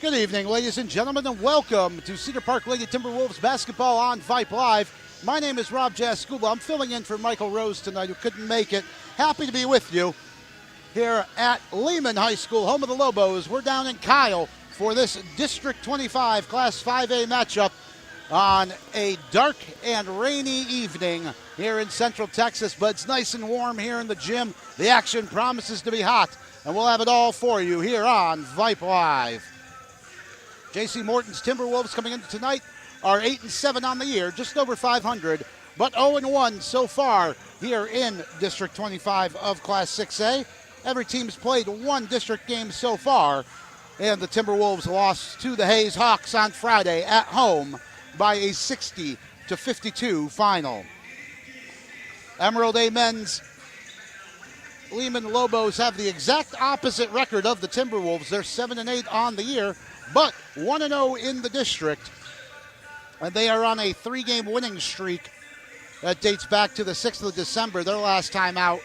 Good evening, ladies and gentlemen, and welcome to Cedar Park Lady Timberwolves basketball on Vype Live. My name is Rob Jaskuba. I'm filling in for Michael Rose tonight, who couldn't make it. Happy to be with you here at Lehman High School, home of the Lobos. We're down in Kyle for this District 25 Class 5A matchup on a dark and rainy evening here in Central Texas, but it's nice and warm here in the gym. The action promises to be hot, and we'll have it all for you here on Vype Live. J.C. Morton's Timberwolves coming into tonight are 8-7 on the year, just over 500, but 0-1 so far here in District 25 of Class 6A. Every team's played one district game so far, and the Timberwolves lost to the Hayes Hawks on Friday at home by a 60-52 final. Emerald A men's Lehman Lobos have the exact opposite record of the Timberwolves. They're 7-8 on the year, but 1-0 in the district. And they are on a 3-game winning streak that dates back to the 6th of December. Their last time out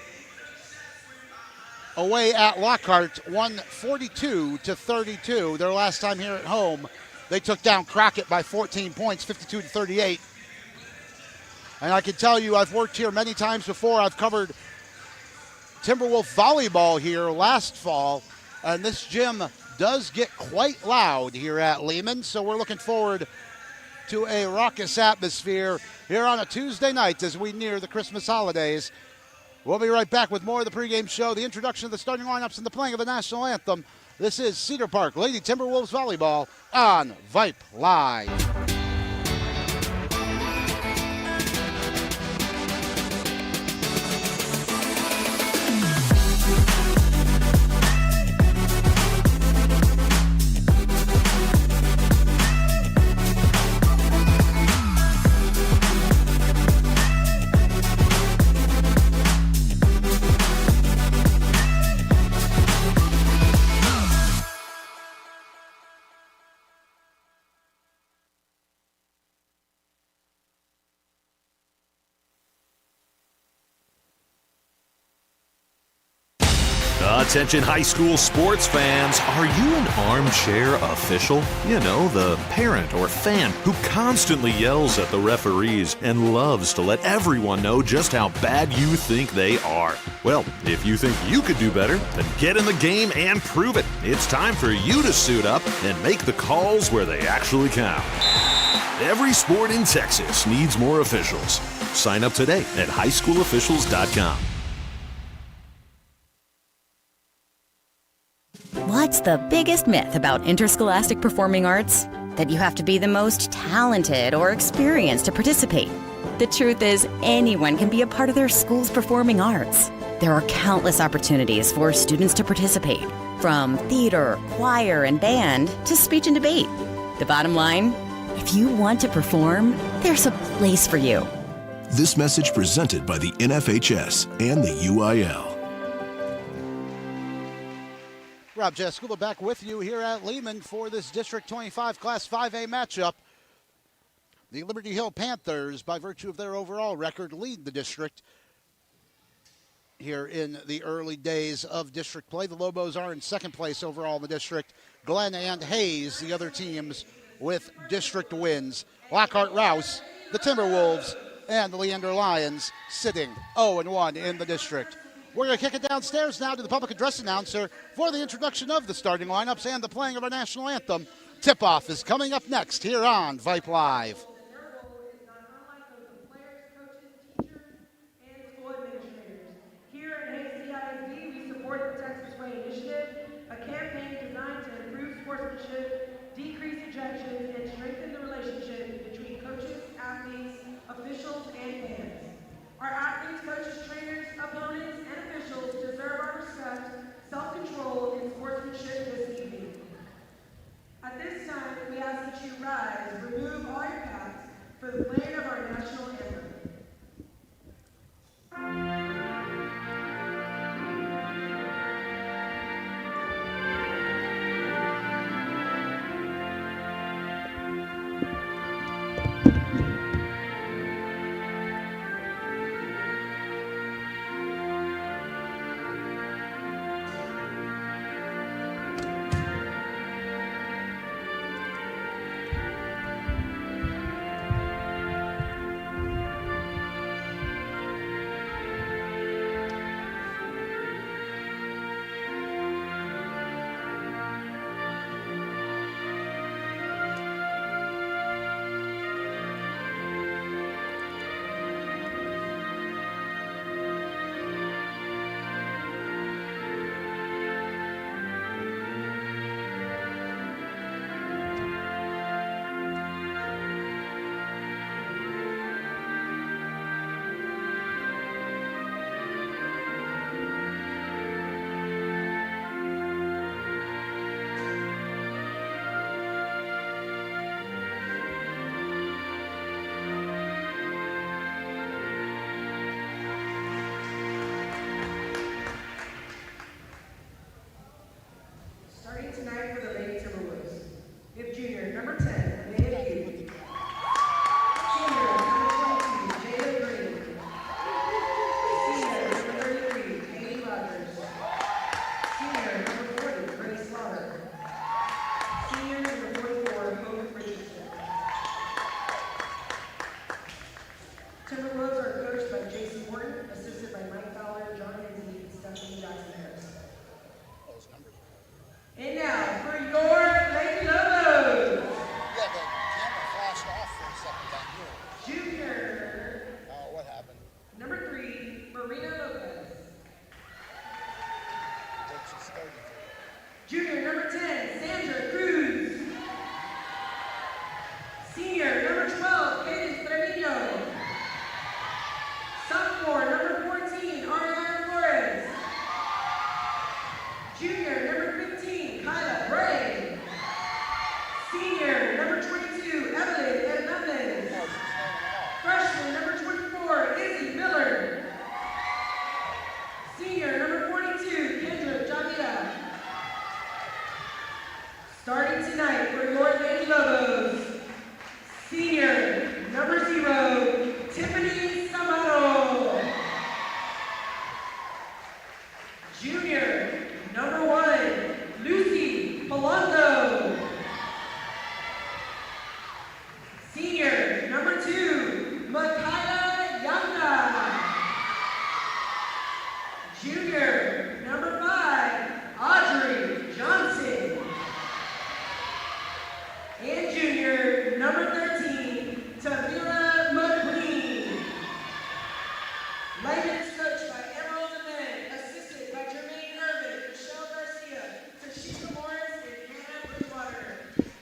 away at Lockhart, won 42-32. Their last time here at home, they took down Crockett by 14 points, 52-38. And I can tell you, I've worked here many times before. I've covered Timberwolf volleyball here last fall, and this gym does get quite loud here at Lehman, so we're looking forward to a raucous atmosphere here on a Tuesday night as we near the Christmas holidays. We'll be right back with more of the pregame show, the introduction of the starting lineups, and the playing of the national anthem. This is Cedar Park Lady Timberwolves volleyball on Vype Live. Attention high school sports fans, are you an armchair official? You know, the parent or fan who constantly yells at the referees and loves to let everyone know just how bad you think they are. Well, if you think you could do better, then get in the game and prove it. It's time for you to suit up and make the calls where they actually count. Every sport in Texas needs more officials. Sign up today at highschoolofficials.com. What's the biggest myth about interscholastic performing arts? That you have to be the most talented or experienced to participate. The truth is, anyone can be a part of their school's performing arts. There are countless opportunities for students to participate, from theater, choir, and band to speech and debate. The bottom line, if you want to perform, there's a place for you. This message presented by the NFHS and the UIL. Rob Jaskuba back with you here at Lehman for this District 25 Class 5A matchup. The Liberty Hill Panthers, by virtue of their overall record, lead the district here in the early days of district play. The Lobos are in second place overall in the district. Glenn and Hayes, the other teams with district wins. Lockhart Rouse, the Timberwolves, and the Leander Lions sitting 0-1 in the district. We're going to kick it downstairs now to the public address announcer for the introduction of the starting lineups and the playing of our national anthem. Tip-off is coming up next here on Vype Live. Decrease ejections, and strengthen the relationship between coaches, athletes, officials, and fans. Our athletes, coaches, trainers, opponents, and officials deserve our respect, self-control, and sportsmanship this evening. At this time, we ask that you rise, remove all your caps for the playing of our national anthem.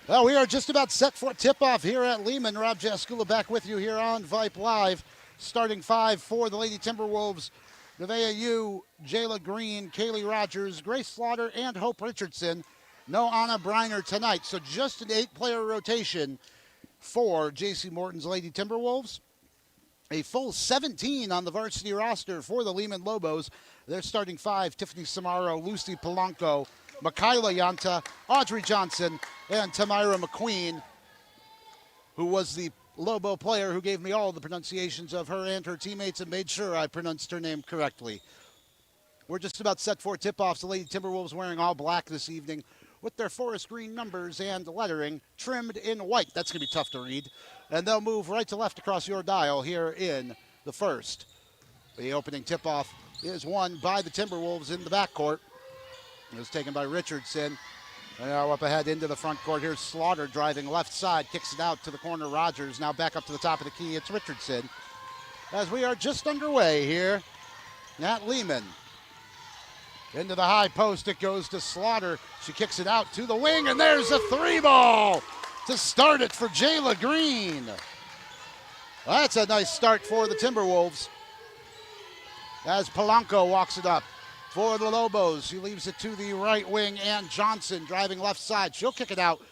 Well, we are just about set for tip-off here at Lehman. Rob Jaskula back with you here on Vype Live. Starting five for the Lady Timberwolves. Nevaeh Yu, Jayla Green, Kaylee Rogers, Grace Slaughter, and Hope Richardson. No Anna Briner tonight, so just an 8-player rotation for J.C. Morton's Lady Timberwolves. A full 17 on the varsity roster for the Lehman Lobos. They're starting five: Tiffany Samaro, Lucy Polanco, Michaela Yanta, Audrey Johnson, and Tamira McQueen, who was the Lobo player who gave me all the pronunciations of her and her teammates and made sure I pronounced her name correctly. We're just about set for tip-offs. The Lady Timberwolves wearing all black this evening with their forest green numbers and lettering trimmed in white. That's going to be tough to read. And they'll move right to left across your dial here in the first. The opening tip-off is won by the Timberwolves in the backcourt. It was taken by Richardson. And now up ahead into the front court. Here's Slaughter driving left side, kicks it out to the corner. Rogers now back up to the top of the key. It's Richardson. As we are just underway here at Lehman. Into the high post, it goes to Slaughter. She kicks it out to the wing, and there's a 3-ball to start it for Jayla Green. That's a nice start for the Timberwolves. As Polanco walks it up for the Lobos. She leaves it to the right wing, and Johnson driving left side. She'll kick it out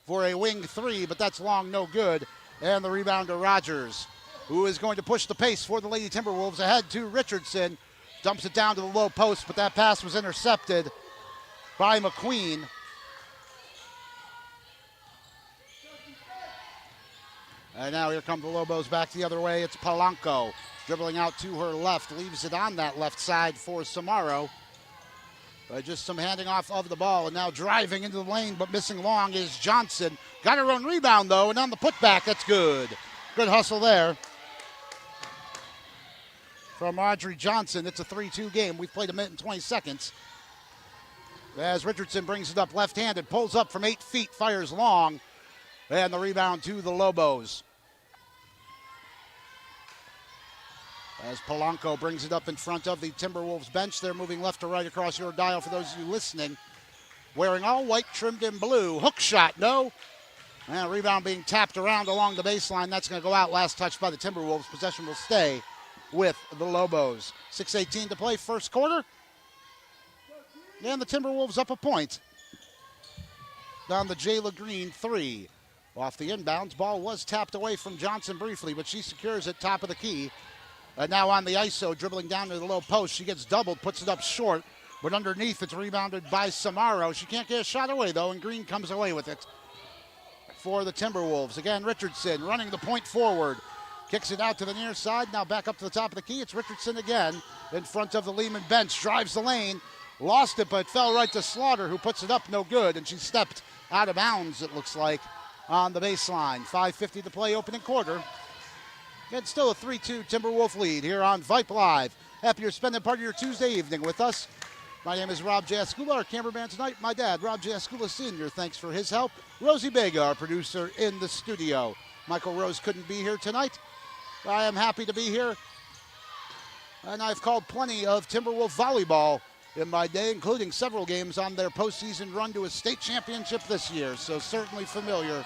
for a wing three, but that's long, no good. And the rebound to Rogers, who is going to push the pace for the Lady Timberwolves ahead to Richardson. Dumps it down to the low post, but that pass was intercepted by McQueen. And now here come the Lobos back the other way. It's Polanco dribbling out to her left, leaves it on that left side for Samaro. Just some handing off of the ball, and now driving into the lane, but missing long is Johnson. Got her own rebound, though, and on the putback, that's good. Good hustle there from Audrey Johnson. It's a 3-2 game. We've played a minute and 20 seconds. As Richardson brings it up left-handed, pulls up from 8 feet, fires long, and the rebound to the Lobos. As Polanco brings it up in front of the Timberwolves bench. They're moving left to right across your dial for those of you listening. Wearing all white, trimmed in blue. Hook shot, no. And rebound being tapped around along the baseline. That's going to go out. Last touch by the Timberwolves. Possession will stay with the Lobos. 6:18 to play, first quarter. And the Timberwolves up a point. Down the Jayla Green 3. Off the inbounds. Ball was tapped away from Johnson briefly, but she secures it top of the key. And now on the ISO, dribbling down to the low post. She gets doubled, puts it up short. But underneath, it's rebounded by Samaro. She can't get a shot away, though, and Green comes away with it for the Timberwolves. Again, Richardson running the point forward. Kicks it out to the near side. Now back up to the top of the key. It's Richardson again in front of the Lehman bench. Drives the lane. Lost it, but fell right to Slaughter, who puts it up no good. And she stepped out of bounds, it looks like, on the baseline. 5:50 to play, opening quarter. And still a 3-2 Timberwolf lead here on Vype Live. Happy you're spending part of your Tuesday evening with us. My name is Rob Jaskula, our cameraman tonight. My dad, Rob Jaskula Sr., thanks for his help. Rosie Bega, our producer in the studio. Michael Rose couldn't be here tonight. I am happy to be here. And I've called plenty of Timberwolf volleyball in my day, including several games on their postseason run to a state championship this year. So certainly familiar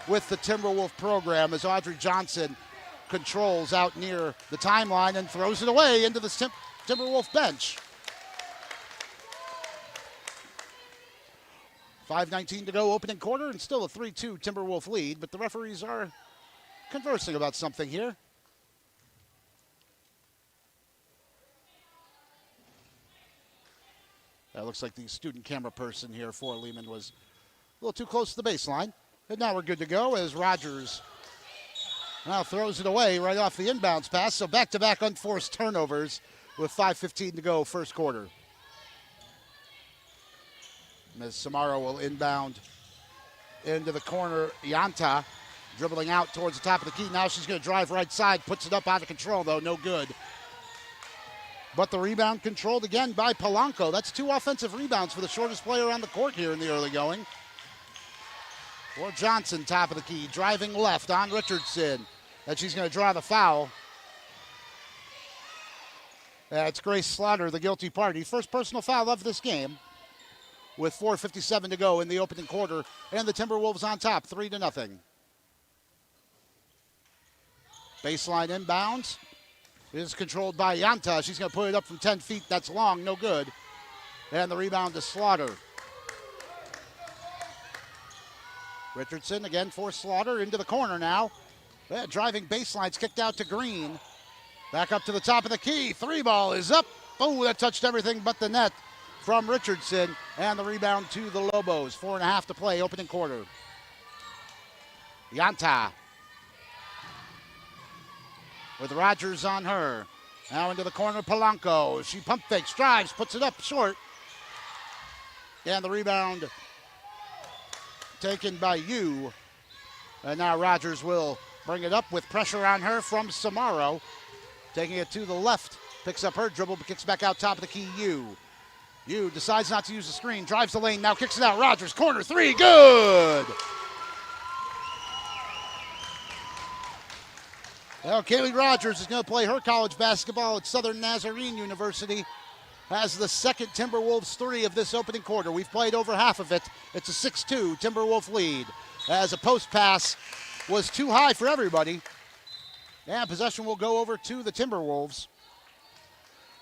with the Timberwolf program as Audrey Johnson controls out near the timeline and throws it away into the Timberwolf bench. 5:19 to go, opening quarter, and still a 3-2 Timberwolf lead, but the referees are conversing about something here. That looks like the student camera person here for Lehman was a little too close to the baseline. And now we're good to go as Rogers now throws it away right off the inbounds pass. So back-to-back unforced turnovers with 5:15 to go, first quarter. Ms. Samaro will inbound into the corner. Yanta dribbling out towards the top of the key. Now she's going to drive right side. Puts it up out of control, though. No good. But the rebound controlled again by Polanco. That's 2 offensive rebounds for the shortest player on the court here in the early going. For Johnson, top of the key, driving left on Richardson. And she's going to draw the foul. It's Grace Slaughter, the guilty party. First personal foul of this game. with 4:57 to go in the opening quarter, and the Timberwolves on top, 3-0. Baseline inbounds is controlled by Yanta. She's going to put it up from 10 feet. That's long, no good. And the rebound to Slaughter. Richardson again for Slaughter into the corner now. Driving baseline's kicked out to Green. Back up to the top of the key. 3-ball is up. Oh, that touched everything but the net from Richardson. And the rebound to the Lobos. 4.5 to play, opening quarter. Yanta with Rogers on her. Now into the corner, Polanco. She pump fakes, drives, puts it up short. And the rebound taken by Yu. And now Rogers will bring it up with pressure on her from Samaro. Taking it to the left. Picks up her dribble, but kicks back out top of the key, Yu. Yu decides not to use the screen. Drives the lane, now kicks it out. Rogers, corner three, good! Well, Kaylee Rogers is going to play her college basketball at Southern Nazarene University. Has the second Timberwolves three of this opening quarter. We've played over half of it. It's a 6-2 Timberwolf lead. As a post pass was too high for everybody. And possession will go over to the Timberwolves.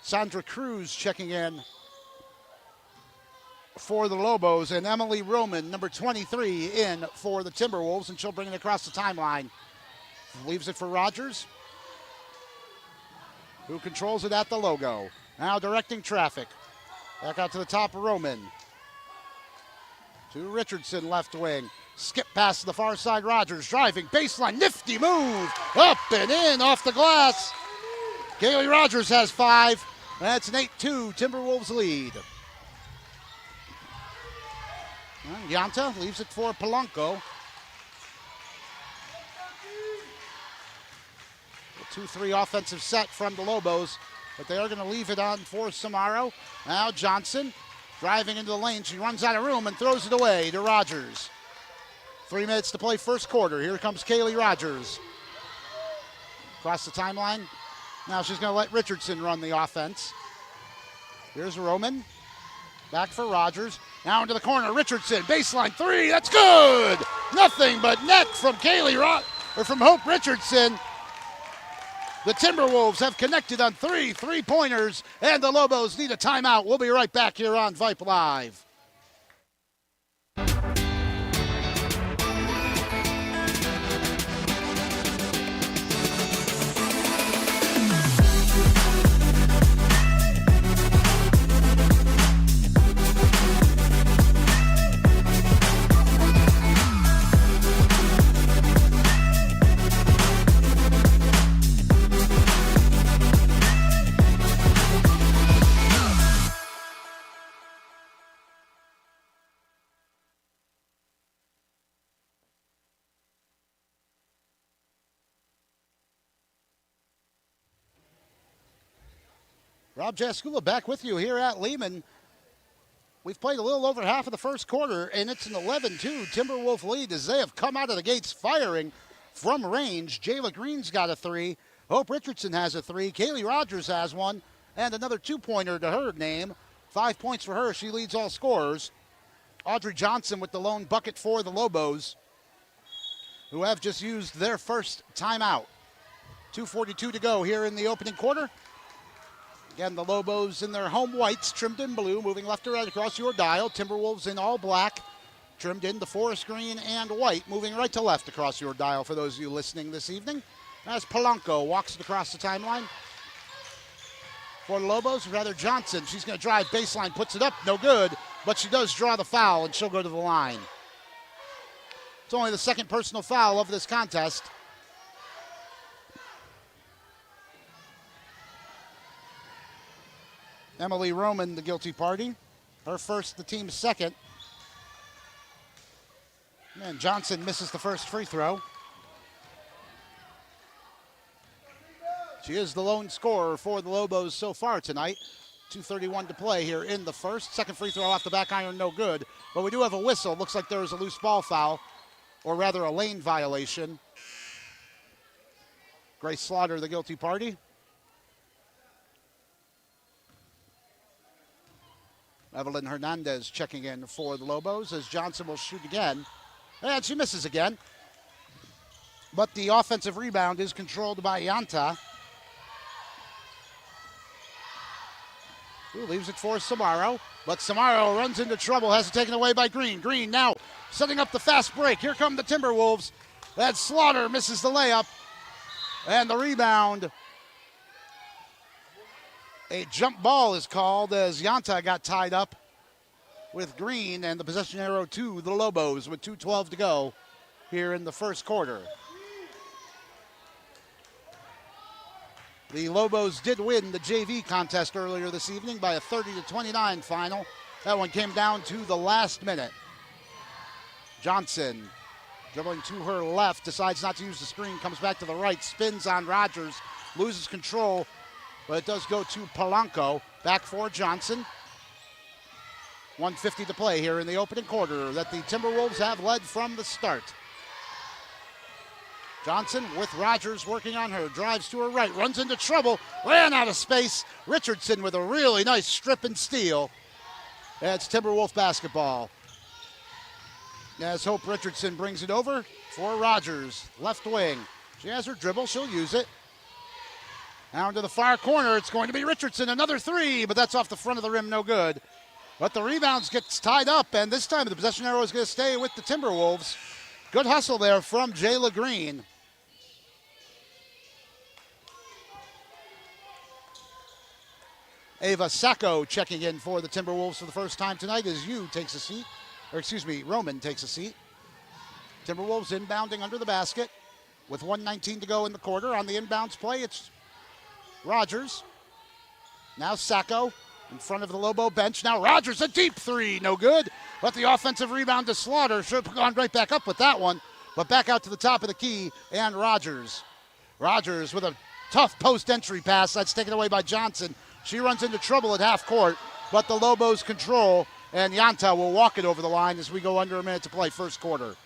Sandra Cruz checking in for the Lobos. And Emily Roman, number 23, in for the Timberwolves. And she'll bring it across the timeline. Leaves it for Rogers, who controls it at the logo. Now directing traffic. Back out to the top, Roman. To Richardson, left wing. Skip past the far side, Rogers driving, baseline, nifty move. Up and in, off the glass. Kaylee Rogers has 5. That's an 8-2 Timberwolves lead. And Yanta leaves it for Polanco. 2-3 offensive set from the Lobos, but they are going to leave it on for Samaro. Now Johnson driving into the lane. She runs out of room and throws it away to Rogers. 3 minutes to play first quarter. Here comes Kaylee Rogers. Across the timeline. Now she's going to let Richardson run the offense. Here's Roman. Back for Rogers. Now into the corner. Richardson, baseline 3. That's good. Nothing but net from from Hope Richardson. The Timberwolves have connected on 3 3-pointers, and the Lobos need a timeout. We'll be right back here on Vype Live. Rob Jaskula back with you here at Lehman. We've played a little over half of the first quarter, and it's an 11-2 Timberwolf lead as they have come out of the gates firing from range. Jayla Green's got a 3. Hope Richardson has a 3. Kaylee Rogers has 1, and another 2-pointer to her name. 5 points for her. She leads all scorers. Audrey Johnson with the lone bucket for the Lobos, who have just used their first timeout. 2:42 to go here in the opening quarter. Again, the Lobos in their home whites, trimmed in blue, moving left to right across your dial. Timberwolves in all black, trimmed in the forest green and white, moving right to left across your dial for those of you listening this evening. As Polanco walks it across the timeline. For the Lobos, rather Johnson. She's going to drive baseline, puts it up, no good, but she does draw the foul, and she'll go to the line. It's only the second personal foul of this contest. Emily Roman, the guilty party. Her first, the team's second. And Johnson misses the first free throw. She is the lone scorer for the Lobos so far tonight. 2:31 to play here in the first. Second free throw off the back iron, no good. But we do have a whistle. Looks like there is a loose ball foul, or rather a lane violation. Grace Slaughter, the guilty party. Evelyn Hernandez checking in for the Lobos as Johnson will shoot again. And she misses again. But the offensive rebound is controlled by Yanta. Who leaves it for Samaro. But Samaro runs into trouble, has it taken away by Green. Green now setting up the fast break. Here come the Timberwolves. That Slaughter misses the layup. And the rebound. A jump ball is called as Yanta got tied up with Green, and the possession arrow to the Lobos with 2:12 to go here in the first quarter. The Lobos did win the JV contest earlier this evening by a 30-29 final. That one came down to the last minute. Johnson dribbling to her left, decides not to use the screen, comes back to the right, spins on Rogers, loses control, but it does go to Polanco. Back for Johnson. 1:50 to play here in the opening quarter that the Timberwolves have led from the start. Johnson with Rogers working on her, drives to her right, runs into trouble, ran out of space. Richardson with a really nice strip and steal. It's Timberwolf basketball. As Hope Richardson brings it over for Rogers, left wing. She has her dribble, she'll use it. Down to the far corner, it's going to be Richardson, another three, but that's off the front of the rim, no good. But the rebounds gets tied up, and this time the possession arrow is going to stay with the Timberwolves. Good hustle there from Jayla Green. Ava Sacco checking in for the Timberwolves for the first time tonight as Roman takes a seat. Timberwolves inbounding under the basket with 1:19 to go in the quarter. On the inbounds play, it's Rogers. Now Sacco in front of the Lobo bench. Now Rogers, a deep three, no good. But the offensive rebound to Slaughter. Should have gone right back up with that one. But back out to the top of the key, and Rogers. Rogers with a tough post entry pass. That's taken away by Johnson. She runs into trouble at half court, but the Lobos control, and Yanta will walk it over the line as we go under a minute to play first quarter.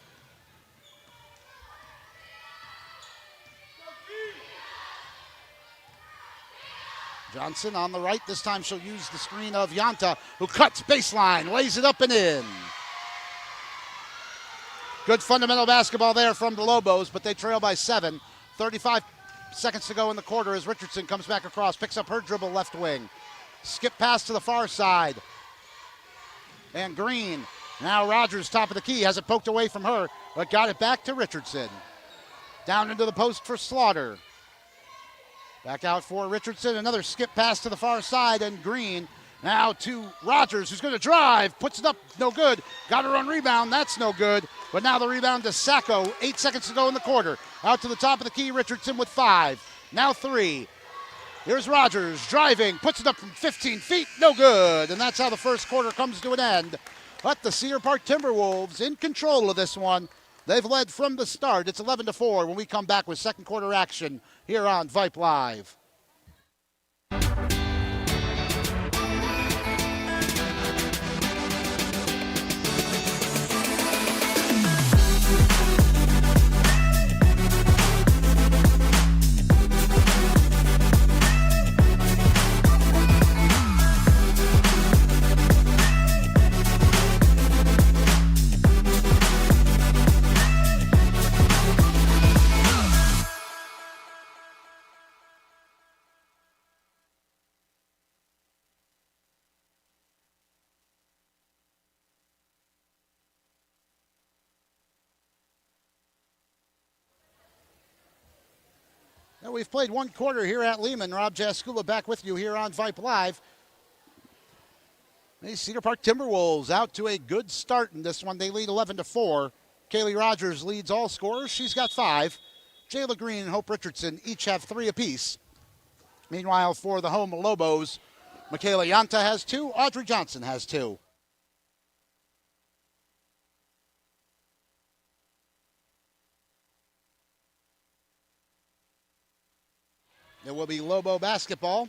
Johnson on the right. This time she'll use the screen of Yanta, who cuts baseline, lays it up and in. Good fundamental basketball there from the Lobos, but they trail by 7. 35 seconds to go in the quarter as Richardson comes back across, picks up her dribble left wing. Skip pass to the far side. And Green. Now Rogers, top of the key, has it poked away from her, but got it back to Richardson. Down into the post for Slaughter. Back out for Richardson. Another skip pass to the far side, and Green now to Rogers, who's going to drive. Puts it up, no good. Got her on rebound, that's no good. But now the rebound to Sacco. 8 seconds to go in the quarter. Out to the top of the key, Richardson with 5. Now 3. Here's Rogers driving, puts it up from 15 feet, no good. And that's how the first quarter comes to an end. But the Cedar Park Timberwolves in control of this one. They've led from the start. It's 11-4 when we come back with second quarter action here on Vype Live. Now we've played one quarter here at Lehman. Rob Jaskula back with you here on Vype Live. The Cedar Park Timberwolves out to a good start in this one. They lead 11-4. Kaylee Rogers leads all scorers. She's got 5. Jayla Green and Hope Richardson each have 3 apiece. Meanwhile, for the home Lobos, Michaela Yanta has 2. Audrey Johnson has 2. It will be Lobo basketball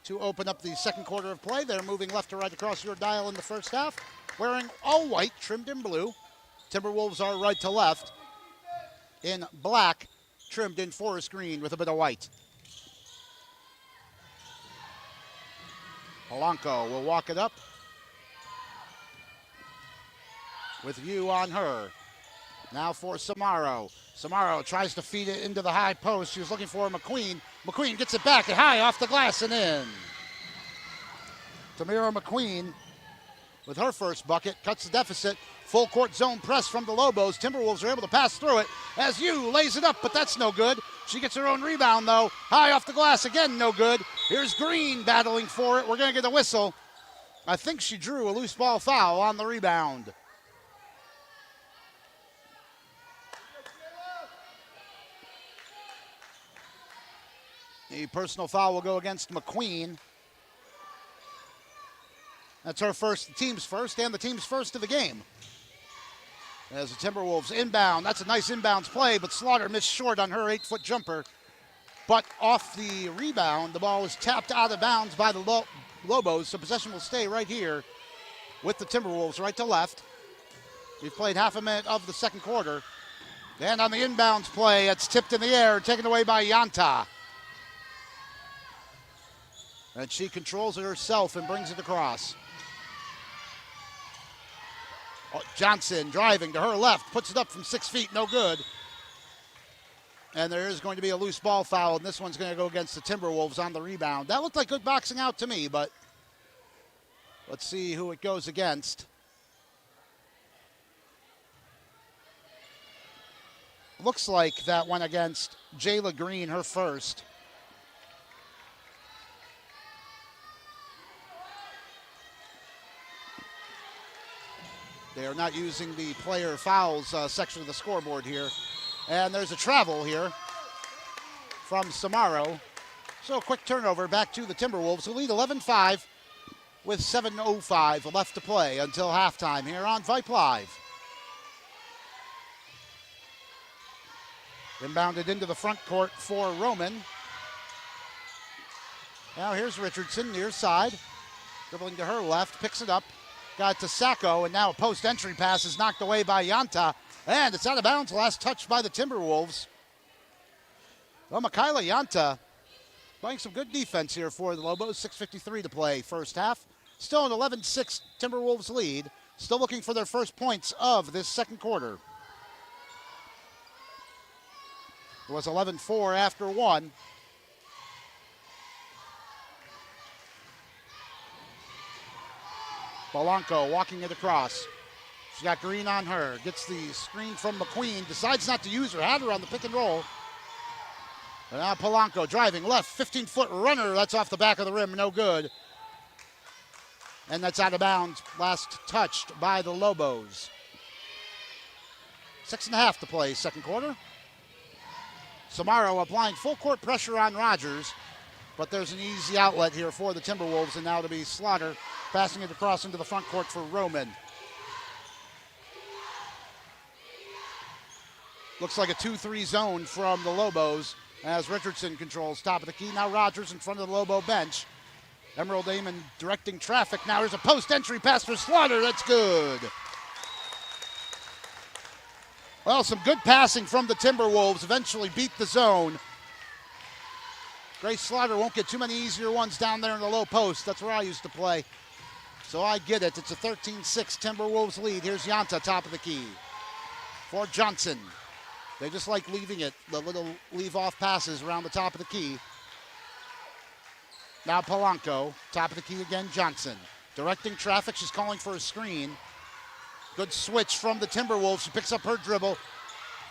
to open up the second quarter of play. They're moving left to right across your dial in the first half, wearing all white, trimmed in blue. Timberwolves are right to left in black, trimmed in forest green with a bit of white. Polanco will walk it up. with you on her. Now for Samaro. Samaro tries to feed it into the high post. She was looking for McQueen. McQueen gets it back and high off the glass and in. Tamira McQueen with her first bucket cuts the deficit. Full court zone press from the Lobos. Timberwolves are able to pass through it as Yu lays it up, but that's no good. She gets her own rebound, though. High off the glass, again, no good. Here's Green battling for it. We're going to get a whistle. I think she drew a loose ball foul on the rebound. The personal foul will go against McQueen. That's her first, the team's first, and the team's first of the game. As the Timberwolves inbound, that's a nice inbounds play, but Slaughter missed short on her 8-foot jumper. But off the rebound, the ball was tapped out of bounds by the Lobos, so possession will stay right here with the Timberwolves, right to left. We've played half a minute of the second quarter. And on the inbounds play, it's tipped in the air, taken away by Yanta. And she controls it herself and brings it across. Johnson driving to her left, puts it up from 6 feet, no good. And there is going to be a loose ball foul, and this one's going to go against the Timberwolves on the rebound. That looked like good boxing out to me, but let's see who it goes against. Looks like that went against Jayla Green, her first. They are not using the player fouls section of the scoreboard here. And there's a travel here from Samaro. So a quick turnover back to the Timberwolves, who lead 11-5 with 7:05 left to play until halftime here on Vype Live. Inbounded into the front court for Roman. Now here's Richardson near side. Dribbling to her left, picks it up. Got to Sacco, and now a post-entry pass is knocked away by Yanta. And it's out of bounds, last touch by the Timberwolves. Well, Michaela Yanta playing some good defense here for the Lobos. 6:53 to play first half. Still an 11-6 Timberwolves lead. Still looking for their first points of this second quarter. It was 11-4 after one. Polanco walking it across. She's got Green on her. Gets the screen from McQueen. Decides not to use her. Had her on the pick and roll. And now Polanco driving left. 15-foot runner. That's off the back of the rim. No good. And that's out of bounds. Last touched by the Lobos. 6.5 to play second quarter. Samaro applying full court pressure on Rogers. But there's an easy outlet here for the Timberwolves. And now to be Slaughter passing it across into the front court for Roman. Looks like a 2-3 zone from the Lobos as Richardson controls top of the key. Now Rogers in front of the Lobo bench. Emerald Damon directing traffic. Now there's a post-entry pass for Slaughter. That's good. Well, some good passing from the Timberwolves. Eventually beat the zone. Grace Slaughter won't get too many easier ones down there in the low post. That's where I used to play. So I get it. It's a 13-6 Timberwolves lead. Here's Yanta, top of the key. For Johnson. They just like leaving it, the little leave-off passes around the top of the key. Now Polanco, top of the key again, Johnson. Directing traffic, she's calling for a screen. Good switch from the Timberwolves. She picks up her dribble.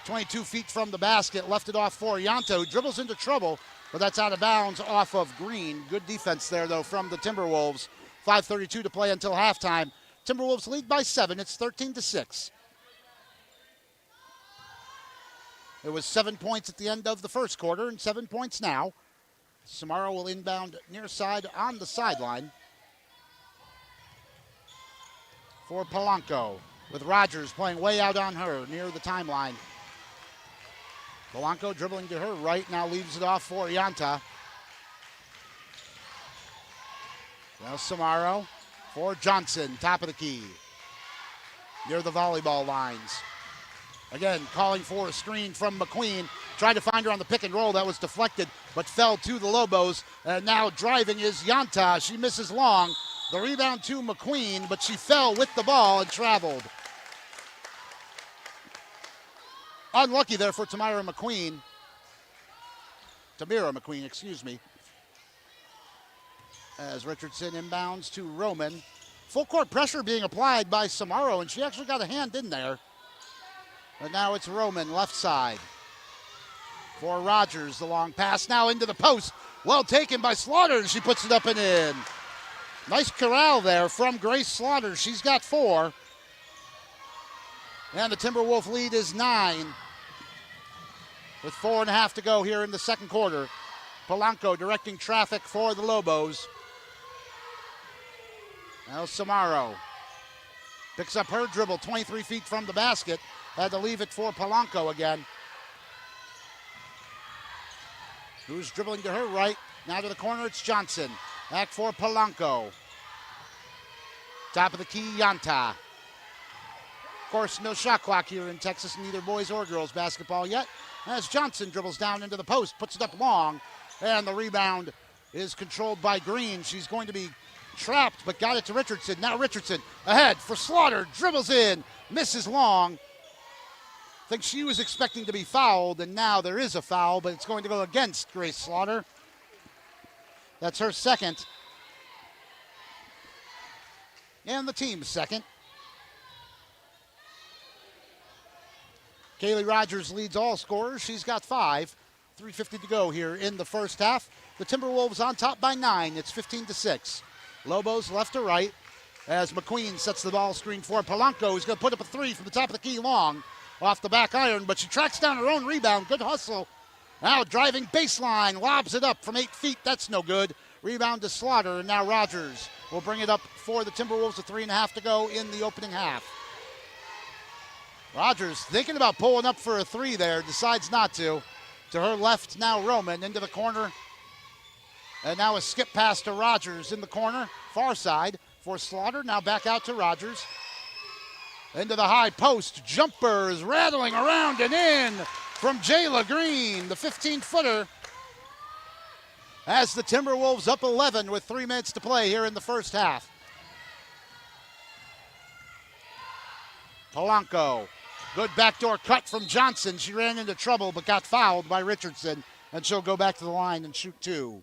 22 feet from the basket, left it off for Yanta, who dribbles into trouble, but that's out of bounds off of Green. Good defense there, though, from the Timberwolves. 5:32 to play until halftime. Timberwolves lead by 7. It's 13-6. It was 7 points at the end of the first quarter and 7 points now. Samaro will inbound near side on the sideline for Polanco, with Rogers playing way out on her near the timeline. Polanco dribbling to her right, now leaves it off for Yanta. Now Samaro for Johnson, top of the key, near the volleyball lines. Again, calling for a screen from McQueen. Tried to find her on the pick and roll. That was deflected, but fell to the Lobos. And now driving is Yanta. She misses long. The rebound to McQueen, but she fell with the ball and traveled. Unlucky there for Tamira McQueen. Tamira McQueen, excuse me. As Richardson inbounds to Roman. Full court pressure being applied by Samaro, and she actually got a hand in there. But now it's Roman, left side. For Rogers, the long pass now into the post. Well taken by Slaughter, and she puts it up and in. Nice corral there from Grace Slaughter. She's got 4. And the Timberwolf lead is 9. With 4.5 to go here in the second quarter. Polanco directing traffic for the Lobos. Now Samaro picks up her dribble 23 feet from the basket. Had to leave it for Polanco again. Who's dribbling to her right. Now to the corner, it's Johnson. Back for Polanco. Top of the key, Yanta. Of course, no shot clock here in Texas, neither boys or girls basketball yet. As Johnson dribbles down into the post, puts it up long, and the rebound is controlled by Green. She's going to be trapped, but got it to Richardson. Now Richardson ahead for Slaughter, dribbles in, misses long. I think she was expecting to be fouled, and now there is a foul, but it's going to go against Grace Slaughter. That's her second. And the team's second. Kaylee Rogers leads all scorers. She's got 5. 3:50 to go here in the first half. The Timberwolves on top by 9. It's 15-6. Lobos left to right as McQueen sets the ball screen for Polanco, who's going to put up a 3 from the top of the key long off the back iron, but she tracks down her own rebound. Good hustle. Now driving baseline, lobs it up from 8 feet. That's no good. Rebound to Slaughter, and now Rogers will bring it up for the Timberwolves with 3.5 to go in the opening half. Rogers thinking about pulling up for a 3 there, decides not to. To her left now Roman into the corner. And now a skip pass to Rogers in the corner, far side for Slaughter. Now back out to Rogers. Into the high post, jumpers rattling around and in from Jayla Green, the 15-footer. As the Timberwolves up 11 with 3 minutes to play here in the first half. Polanco, good backdoor cut from Johnson. She ran into trouble but got fouled by Richardson, and she'll go back to the line and shoot 2.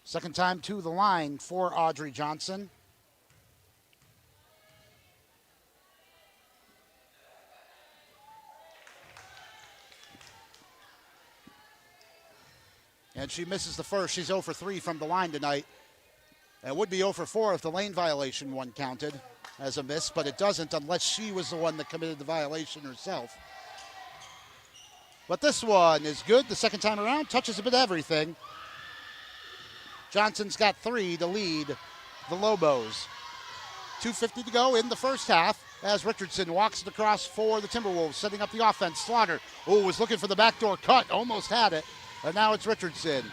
Second time to the line for Audrey Johnson. And she misses the first. She's 0 for 3 from the line tonight. It would be 0 for 4 if the lane violation one counted as a miss, but it doesn't unless she was the one that committed the violation herself. But this one is good. The second time around, touches a bit of everything. Johnson's got 3 to lead the Lobos. 2:50 to go in the first half as Richardson walks it across for the Timberwolves, setting up the offense. Slaughter, was looking for the backdoor cut, almost had it, and now it's Richardson.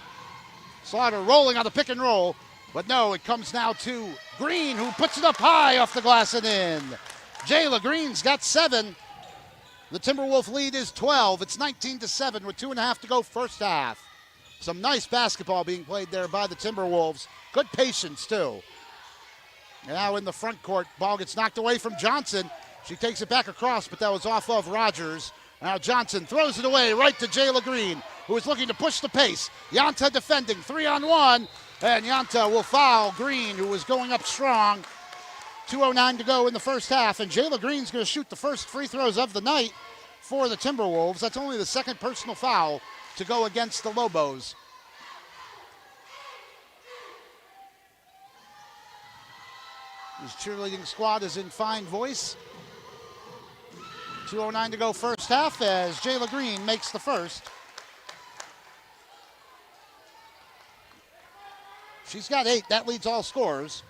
Slaughter rolling on the pick and roll, but no, it comes now to Green, who puts it up high off the glass and in. Jayla Green's got 7. The Timberwolf lead is 12. It's 19-7 with 2.5 to go first half. Some nice basketball being played there by the Timberwolves. Good patience, too. Now in the front court, ball gets knocked away from Johnson. She takes it back across, but that was off of Rogers. Now Johnson throws it away right to Jayla Green, who is looking to push the pace. Yanta defending, 3-on-1, and Yanta will foul Green, who was going up strong. 2:09 to go in the first half, and Jayla Green's going to shoot the first free throws of the night for the Timberwolves. That's only the second personal foul to go against the Lobos. His cheerleading squad is in fine voice. 2:09 to go first half as Jayla Green makes the first. She's got 8. That leads all scorers.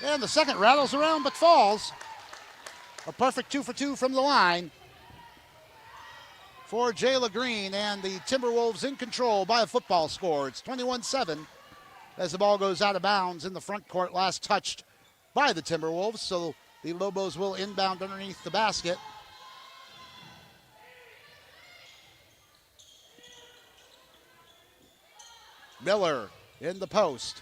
And the second rattles around but falls. A perfect 2 for 2 from the line for Jayla Green, and the Timberwolves in control by a football score. It's 21-7 as the ball goes out of bounds in the front court, last touched by the Timberwolves. So the Lobos will inbound underneath the basket. Miller in the post.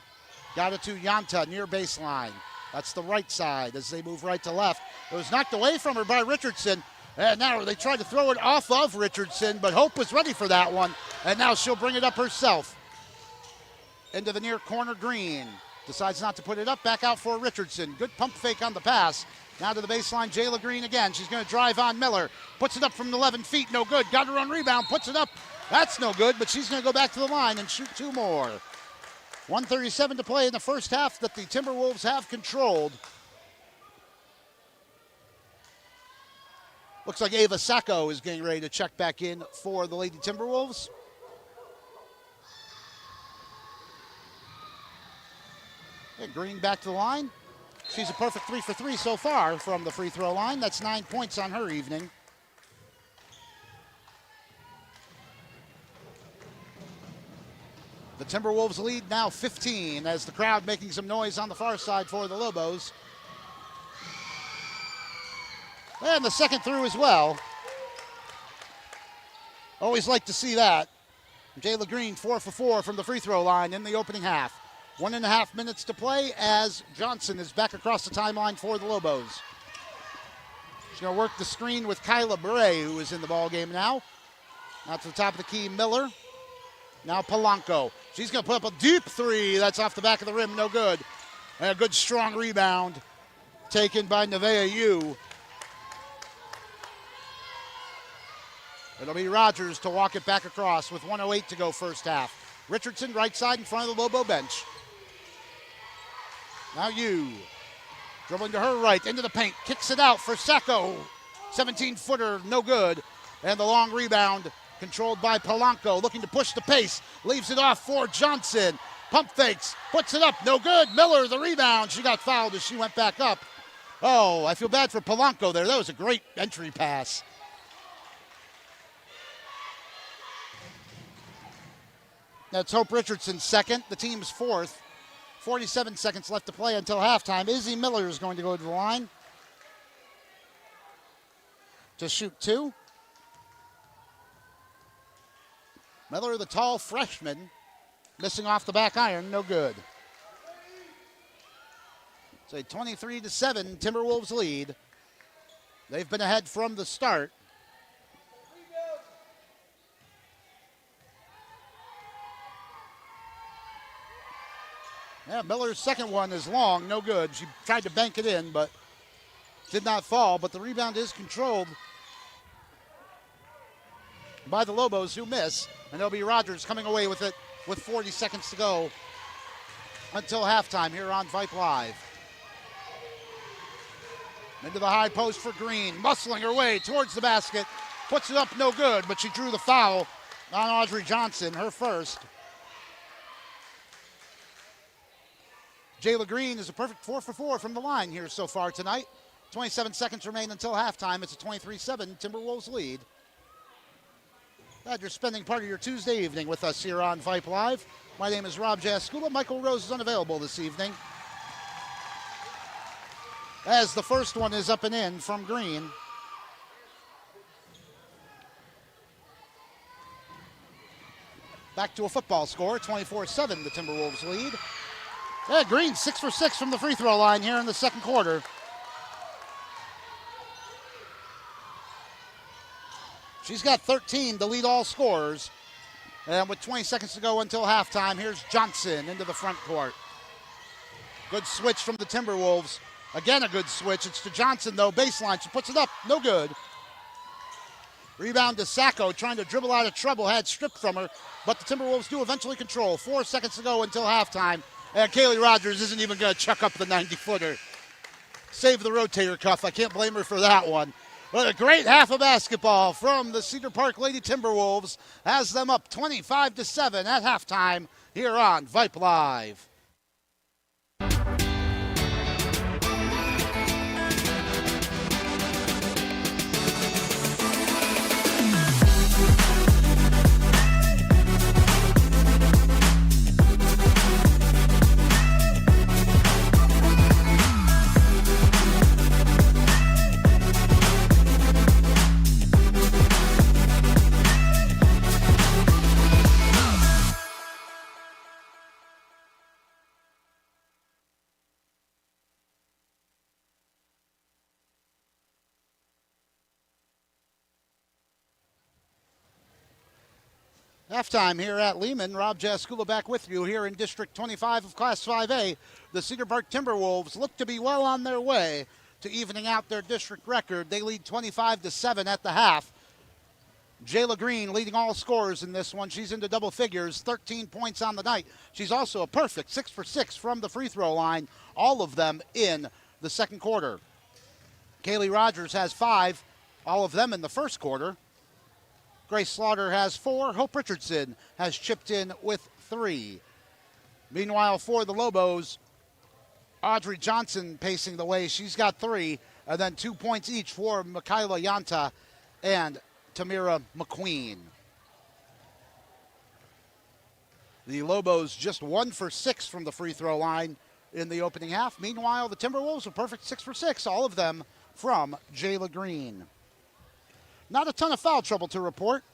Got it to Yanta near baseline. That's the right side as they move right to left. It was knocked away from her by Richardson. And now they tried to throw it off of Richardson, but Hope was ready for that one. And now she'll bring it up herself. Into the near corner, Green. Decides not to put it up, back out for Richardson. Good pump fake on the pass. Now to the baseline, Jayla Green again. She's going to drive on Miller. Puts it up from 11 feet, no good. Got her on rebound, puts it up. That's no good, but she's going to go back to the line and shoot 2 more. 1:37 to play in the first half that the Timberwolves have controlled. Looks like Ava Sacco is getting ready to check back in for the Lady Timberwolves. And Green back to the line. She's a perfect 3 for 3 so far from the free throw line. That's 9 points on her evening. The Timberwolves lead now 15 as the crowd making some noise on the far side for the Lobos. And the second through as well. Always like to see that. Jayla Green 4 for 4 from the free throw line in the opening half. 1.5 minutes to play as Johnson is back across the timeline for the Lobos. She's going to work the screen with Kyla Bray, who is in the ball game now. Out to the top of the key, Miller. Now Polanco. She's going to put up a deep 3. That's off the back of the rim, no good. And a good strong rebound taken by Nevaeh Yu. It'll be Rogers to walk it back across with 1:08 to go first half. Richardson right side in front of the Lobo bench. Now Yu. Dribbling to her right, into the paint. Kicks it out for Sacco. 17-footer, no good. And the long rebound controlled by Polanco, looking to push the pace. Leaves it off for Johnson. Pump fakes, puts it up, no good. Miller, the rebound. She got fouled as she went back up. Oh, I feel bad for Polanco there. That was a great entry pass. That's Hope Richardson's second, the team's fourth. 47 seconds left to play until halftime. Izzy Miller is going to go to the line to shoot 2. Miller, the tall freshman, missing off the back iron, no good. It's a 23-7 Timberwolves lead. They've been ahead from the start. Yeah, Miller's second one is long, no good. She tried to bank it in, but did not fall. But the rebound is controlled by the Lobos, who miss. And there'll be Rogers coming away with it with 40 seconds to go until halftime here on Vype Live. Into the high post for Green, muscling her way towards the basket. Puts it up, no good, but she drew the foul on Audrey Johnson, her first. Jayla Green is a perfect 4 for 4 from the line here so far tonight. 27 seconds remain until halftime. It's a 23-7 Timberwolves lead. Glad you're spending part of your Tuesday evening with us here on Vype Live. My name is Rob Jaskula. Michael Rose is unavailable this evening, as the first one is up and in from Green. Back to a football score, 24-7, the Timberwolves lead. Yeah, Green 6 for 6 from the free throw line here in the second quarter. She's got 13 to lead all scorers. And with 20 seconds to go until halftime, here's Johnson into the front court. Good switch from the Timberwolves. Again, a good switch. It's to Johnson, though. Baseline. She puts it up. No good. Rebound to Sacco, trying to dribble out of trouble. Had stripped from her. But the Timberwolves do eventually control. 4 seconds to go until halftime. And Kaylee Rogers isn't even going to chuck up the 90-footer. Save the rotator cuff. I can't blame her for that one. But a great half of basketball from the Cedar Park Lady Timberwolves has them up 25-7 at halftime here on Vype Live. Halftime here at Lehman. Rob Jaskula back with you here in District 25 of Class 5A. The Cedar Park Timberwolves look to be well on their way to evening out their district record. They lead 25-7 at the half. Jayla Green leading all scorers in this one. She's into double figures, 13 points on the night. She's also a perfect 6 for 6 from the free throw line, all of them in the second quarter. Kaylee Rogers has 5, all of them in the first quarter. Grace Slaughter has 4. Hope Richardson has chipped in with 3. Meanwhile, for the Lobos, Audrey Johnson pacing the way. She's got 3, and then 2 points each for Michaela Yanta and Tamira McQueen. The Lobos just 1 for 6 from the free throw line in the opening half. Meanwhile, the Timberwolves a perfect 6 for 6, all of them from Jayla Green. Not a ton of foul trouble to report,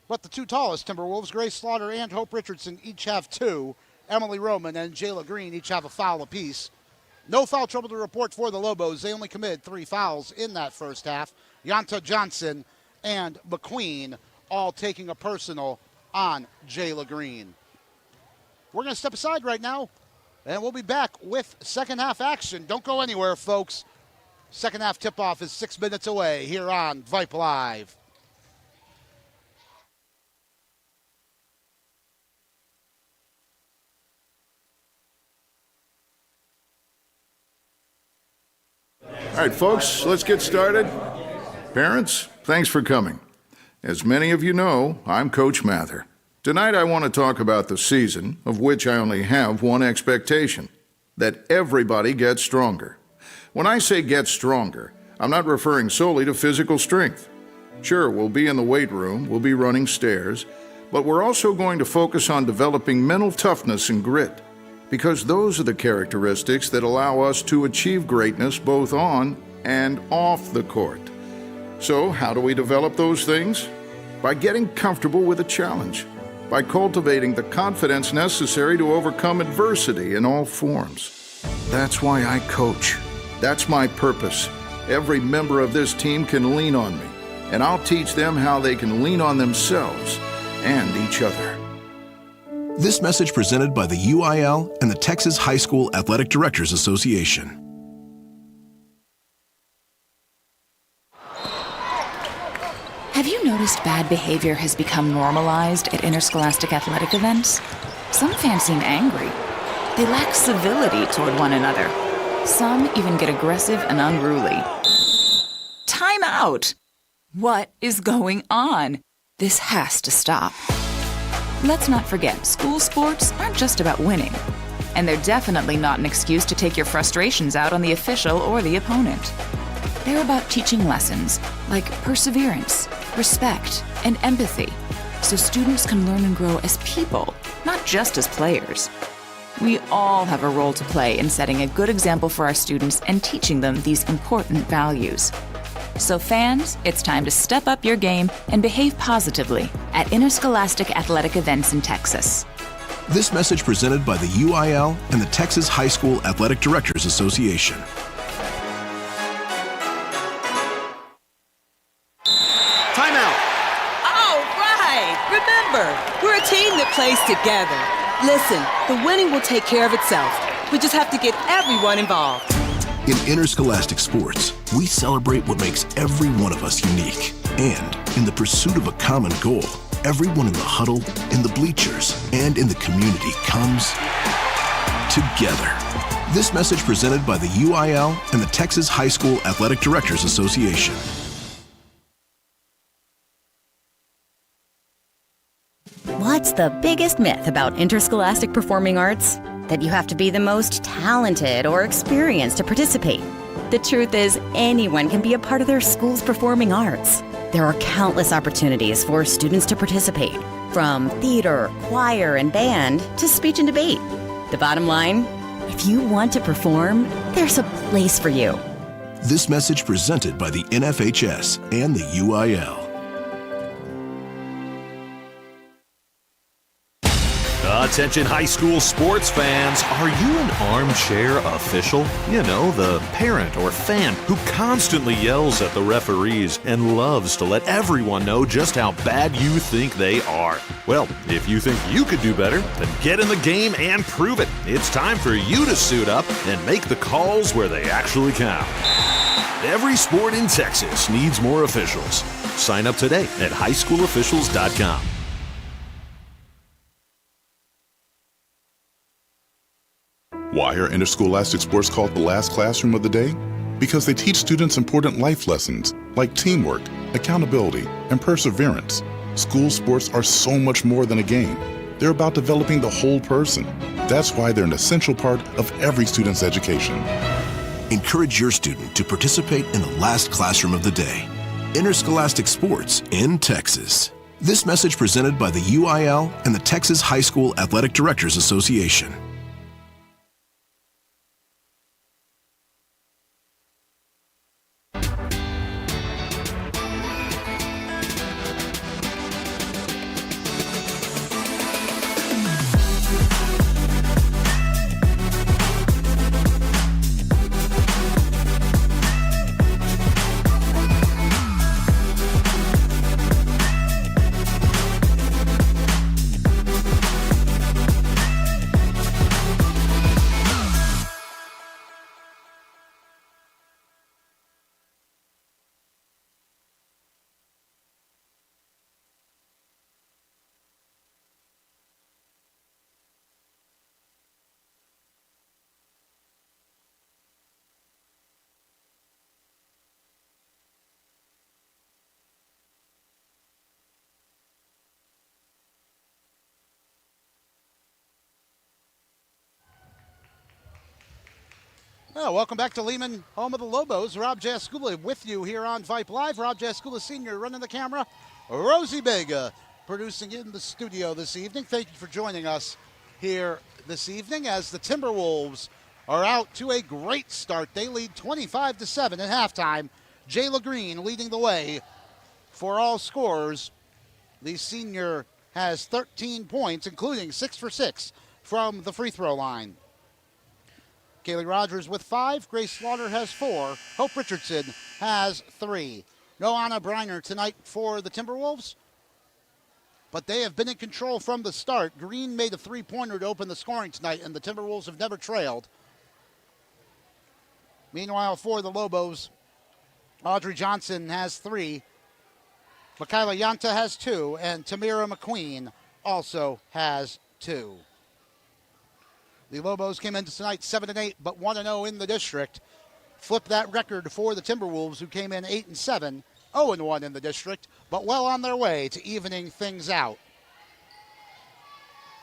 but the two tallest Timberwolves, Grace Slaughter and Hope Richardson, each have 2. Emily Roman and Jayla Green each have a foul apiece. No foul trouble to report for the Lobos. They only committed 3 fouls in that first half. Yanta Johnson and McQueen all taking a personal on Jayla Green. We're going to step aside right now, and we'll be back with second half action. Don't go anywhere, folks. Second half tip-off is 6 minutes away here on Vype Live. All right, folks, let's get started. Parents, thanks for coming. As many of you know, I'm Coach Mather. Tonight I want to talk about the season, of which I only have one expectation, that everybody gets stronger. When I say get stronger, I'm not referring solely to physical strength. Sure, we'll be in the weight room, we'll be running stairs, but we're also going to focus on developing mental toughness and grit, because those are the characteristics that allow us to achieve greatness both on and off the court. So, how do we develop those things? By getting comfortable with a challenge, by cultivating the confidence necessary to overcome adversity in all forms. That's why I coach. That's my purpose. Every member of this team can lean on me, and I'll teach them how they can lean on themselves and each other. This message presented by the UIL and the Texas High School Athletic Directors Association. Have you noticed bad behavior has become normalized at interscholastic athletic events? Some fans seem angry. They lack civility toward one another. Some even get aggressive and unruly. Time out! What is going on? This has to stop. Let's not forget, school sports aren't just about winning. And they're definitely not an excuse to take your frustrations out on the official or the opponent. They're about teaching lessons like perseverance, respect, and empathy, so students can learn and grow as people, not just as players. We all have a role to play in setting a good example for our students and teaching them these important values. So fans, it's time to step up your game and behave positively at interscholastic athletic events in Texas. This message presented by the UIL and the Texas High School Athletic Directors Association. Timeout. All right. Remember, we're a team that plays together. Listen, the winning will take care of itself. We just have to get everyone involved. In interscholastic sports, we celebrate what makes every one of us unique. And in the pursuit of a common goal, everyone in the huddle, in the bleachers, and in the community comes together. This message presented by the UIL and the Texas High School Athletic Directors Association. What's the biggest myth about interscholastic performing arts? That you have to be the most talented or experienced to participate. The truth is, anyone can be a part of their school's performing arts. There are countless opportunities for students to participate, from theater, choir, and band to speech and debate. The bottom line, if you want to perform, there's a place for you. This message presented by the NFHS and the UIL. Attention high school sports fans, are you an armchair official? You know, the parent or fan who constantly yells at the referees and loves to let everyone know just how bad you think they are. Well, if you think you could do better, then get in the game and prove it. It's time for you to suit up and make the calls where they actually count. Every sport in Texas needs more officials. Sign up today at highschoolofficials.com. Why are interscholastic sports called the last classroom of the day? Because they teach students important life lessons like teamwork, accountability, and perseverance. School sports are so much more than a game. They're about developing the whole person. That's why they're an essential part of every student's education. Encourage your student to participate in the last classroom of the day. Interscholastic sports in Texas. This message presented by the UIL and the Texas High School Athletic Directors Association. Well, welcome back to Lehman, home of the Lobos. Rob Jaskula with you here on Vype Live. Rob Jaskula Sr. running the camera. Rosie Big producing in the studio this evening. Thank you for joining us here this evening as the Timberwolves are out to a great start. They lead 25-7 at halftime. Jayla Green leading the way for all scorers. The senior has 13 points, including 6 for 6 from the free throw line. Kaylee Rogers with 5. Grace Slaughter has 4. Hope Richardson has 3. No Anna Briner tonight for the Timberwolves, but they have been in control from the start. Green made a three-pointer to open the scoring tonight, and the Timberwolves have never trailed. Meanwhile, for the Lobos, Audrey Johnson has 3. Michaela Yanta has 2, and Tamira McQueen also has 2. The Lobos came into tonight 7-8, but 1-0 in the district. Flipped that record for the Timberwolves, who came in 8-7, 0-1 in the district, but well on their way to evening things out.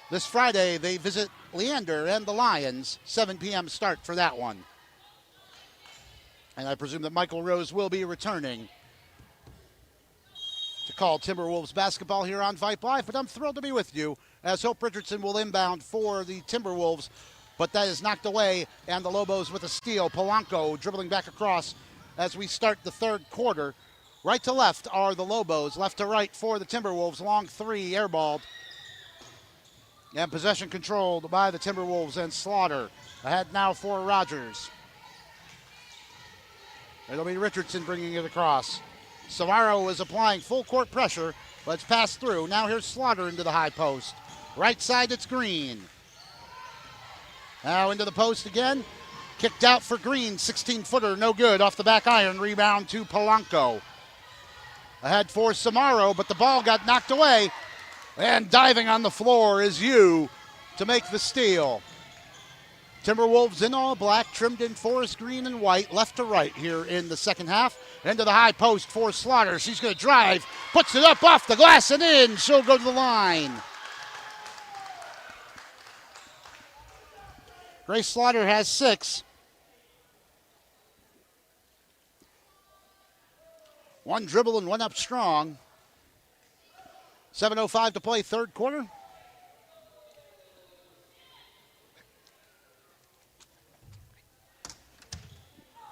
This Friday, they visit Leander and the Lions. 7 p.m. start for that one. And I presume that Michael Rose will be returning to call Timberwolves basketball here on Vype Live, but I'm thrilled to be with you as Hope Richardson will inbound for the Timberwolves, but that is knocked away, and the Lobos with a steal. Polanco dribbling back across as we start the third quarter. Right to left are the Lobos, left to right for the Timberwolves. Long 3 airballed, and possession controlled by the Timberwolves, and Slaughter ahead now for Rogers. It'll be Richardson bringing it across. Savaro is applying full court pressure, but it's passed through. Now here's Slaughter into the high post. Right side, it's Green. Now into the post again. Kicked out for Green. 16-footer, no good. Off the back iron. Rebound to Polanco. Ahead for Samaro, but the ball got knocked away. And diving on the floor is Yu to make the steal. Timberwolves in all black, trimmed in forest green and white, left to right here in the second half. Into the high post for Slaughter. She's going to drive, puts it up off the glass and in. She'll go to the line. Grace Slaughter has 6. One dribble and one up strong. 7:05 to play, third quarter.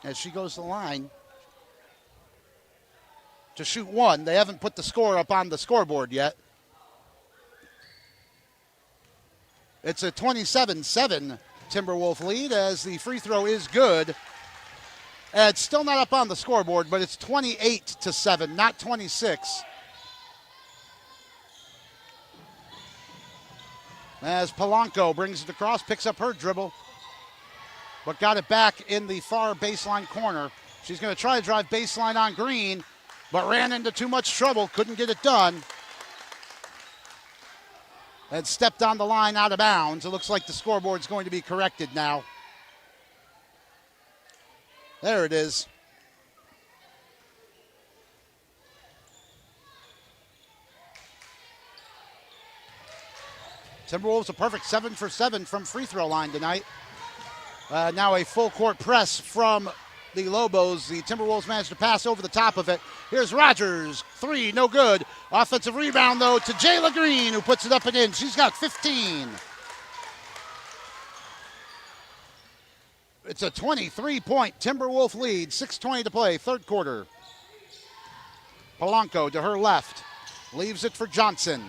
As she goes to the line to shoot one. They haven't put the score up on the scoreboard yet. It's a 27-7 Timberwolf lead as the free throw is good. And it's still not up on the scoreboard, but it's 28-7, not 26. As Polanco brings it across, picks up her dribble, but got it back in the far baseline corner. She's going to try to drive baseline on Green, but ran into too much trouble, couldn't get it done. And stepped on the line out of bounds. It looks like the scoreboard's going to be corrected now. There it is. Timberwolves a perfect 7 for 7 from free throw line tonight. Now a full court press from the Lobos. The Timberwolves managed to pass over the top of it. Here's Rogers. 3, no good. Offensive rebound, though, to Jayla Green, who puts it up and in. She's got 15. It's a 23-point Timberwolf lead. 6:20 to play, third quarter. Polanco to her left. Leaves it for Johnson.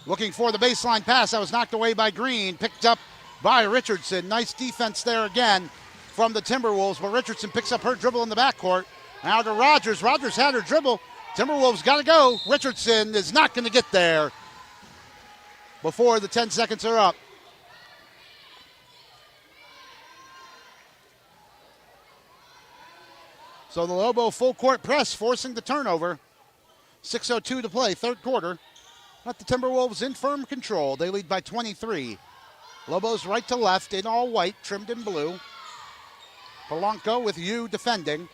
Looking for the baseline pass. That was knocked away by Green. Picked up by Richardson. Nice defense there again from the Timberwolves, but Richardson picks up her dribble in the backcourt. Now to Rogers. Rogers had her dribble. Timberwolves got to go. Richardson is not going to get there before the 10 seconds are up. So the Lobo full court press forcing the turnover. 6:02 to play, third quarter. Let the Timberwolves in firm control. They lead by 23. Lobos right to left in all white, trimmed in blue. Polanco with you defending.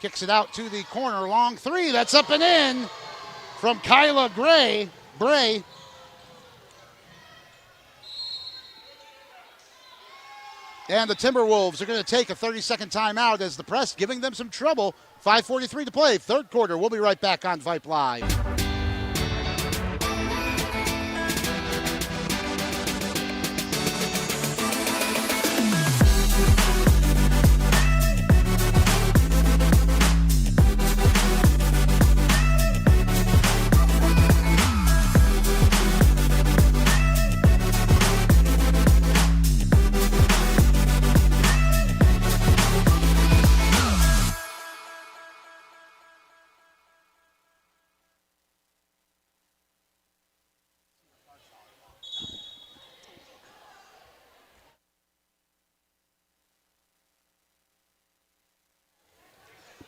Kicks it out to the corner, long 3. That's up and in from Kyla Bray. And the Timberwolves are going to take a 30-second timeout as the press giving them some trouble. 5:43 to play, third quarter. We'll be right back on Vype Live.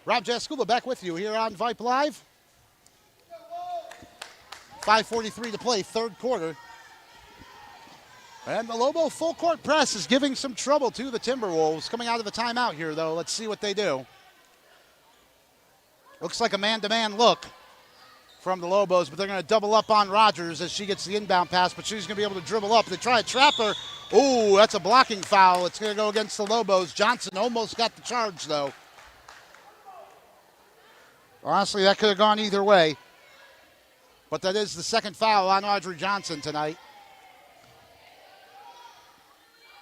Rob Jaskuba back with you here on Vype Live. 5:43 to play, third quarter. And the Lobo full court press is giving some trouble to the Timberwolves. Coming out of a timeout here, though. Let's see what they do. Looks like a man-to-man look from the Lobos, but they're going to double up on Rogers as she gets the inbound pass, but she's going to be able to dribble up. They try to trap her. Ooh, that's a blocking foul. It's going to go against the Lobos. Johnson almost got the charge, though. Honestly, that could have gone either way. But that is the second foul on Audrey Johnson tonight.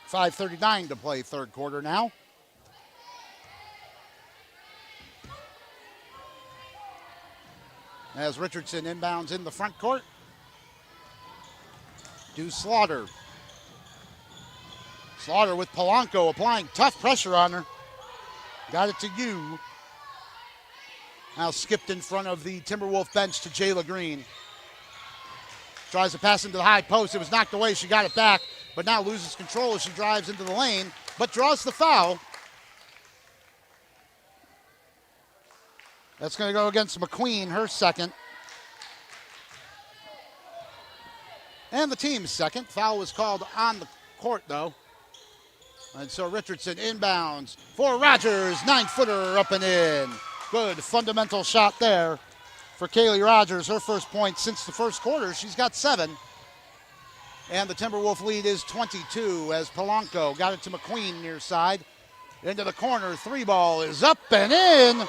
5:39 to play, third quarter now. As Richardson inbounds in the front court. To Slaughter. Slaughter with Polanco applying tough pressure on her. Got it to you. Now skipped in front of the Timberwolf bench to Jayla Green. Tries to pass into the high post. It was knocked away. She got it back, but now loses control as she drives into the lane, but draws the foul. That's going to go against McQueen, her second. And the team's second. Foul was called on the court, though. And so Richardson inbounds for Rogers. 9-footer up and in. Good fundamental shot there for Kaylee Rogers. Her first point since the first quarter. She's got 7. And the Timberwolf lead is 22 as Polanco got it to McQueen near side. Into the corner. 3-ball is up and in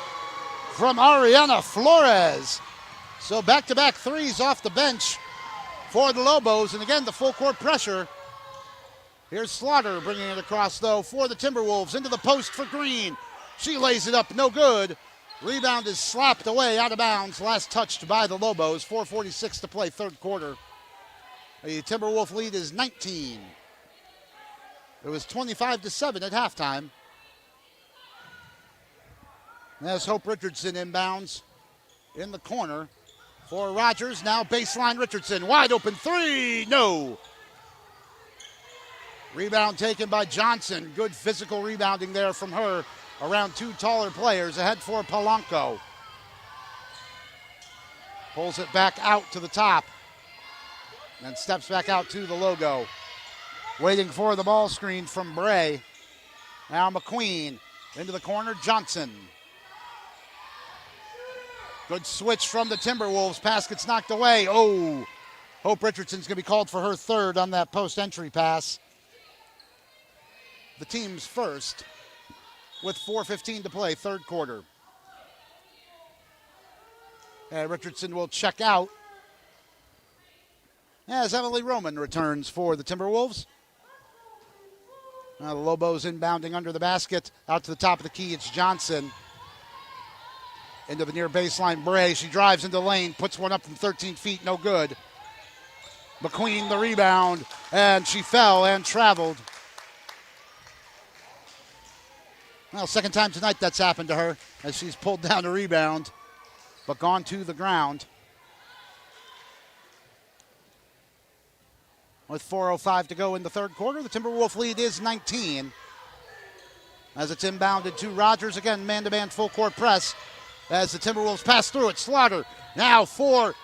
from Ariana Flores. So back-to-back threes off the bench for the Lobos. And again, the full court pressure. Here's Slaughter bringing it across, though, for the Timberwolves. Into the post for Green. She lays it up. No good. Rebound is slapped away out of bounds. Last touched by the Lobos. 4:46 to play, third quarter. The Timberwolf lead is 19. It was 25-7 at halftime. As Hope Richardson inbounds in the corner for Rogers. Now baseline Richardson. Wide open three. No. Rebound taken by Johnson. Good physical rebounding there from her around two taller players. Ahead for Polanco. Pulls it back out to the top. And steps back out to the logo. Waiting for the ball screen from Bray. Now McQueen into the corner. Johnson. Good switch from the Timberwolves. Pass gets knocked away. Oh, Hope Richardson's going to be called for her third on that post-entry pass. The team's first with 4:15 to play, third quarter. And Richardson will check out as Emily Roman returns for the Timberwolves. Now the Lobos inbounding under the basket. Out to the top of the key, it's Johnson. Into the near baseline, Bray. She drives into the lane, puts one up from 13 feet, no good. McQueen the rebound, and she fell and traveled. Well, second time tonight that's happened to her as she's pulled down a rebound, but gone to the ground. With 4:05 to go in the third quarter, the Timberwolf lead is 19. As it's inbounded to Rogers, again, man-to-man full-court press. As the Timberwolves pass through it, Slaughter now for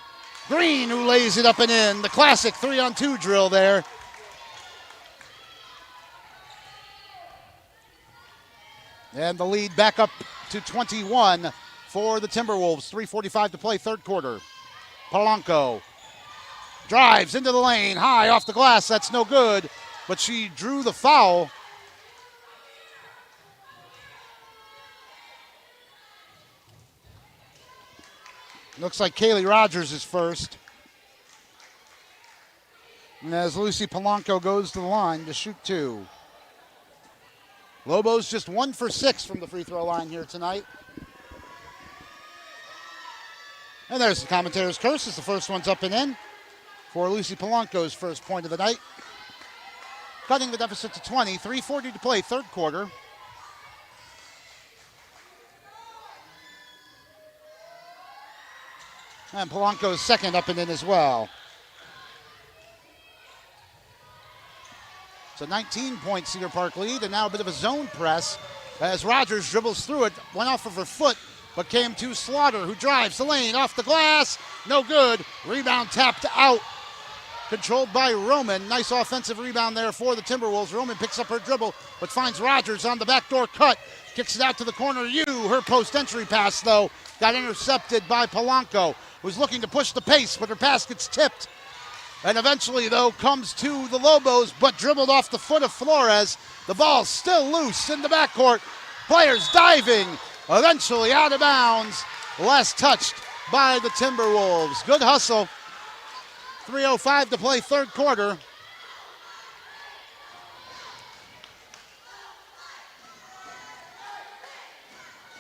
Green, who lays it up and in. The classic 3-on-2 drill there. And the lead back up to 21 for the Timberwolves. 3:45 to play, third quarter. Polanco drives into the lane, high off the glass. That's no good, but she drew the foul. Looks like Kaylee Rogers is first. And as Lucy Polanco goes to the line to shoot two. Lobos just 1 for 6 from the free throw line here tonight. And there's the commentator's curse as the first one's up and in for Lucy Polanco's first point of the night. Cutting the deficit to 20, 3:40 to play, third quarter. And Polanco's second up and in as well. It's a 19-point Cedar Park lead, and now a bit of a zone press as Rogers dribbles through it, went off of her foot, but came to Slaughter, who drives the lane off the glass. No good. Rebound tapped out. Controlled by Roman. Nice offensive rebound there for the Timberwolves. Roman picks up her dribble, but finds Rogers on the backdoor cut. Kicks it out to the corner. Her post-entry pass, though, got intercepted by Polanco, who's looking to push the pace, but her pass gets tipped. And eventually, though, comes to the Lobos, but dribbled off the foot of Flores. The ball's still loose in the backcourt. Players diving, eventually out of bounds. Last touched by the Timberwolves. Good hustle. 3:05 to play, third quarter.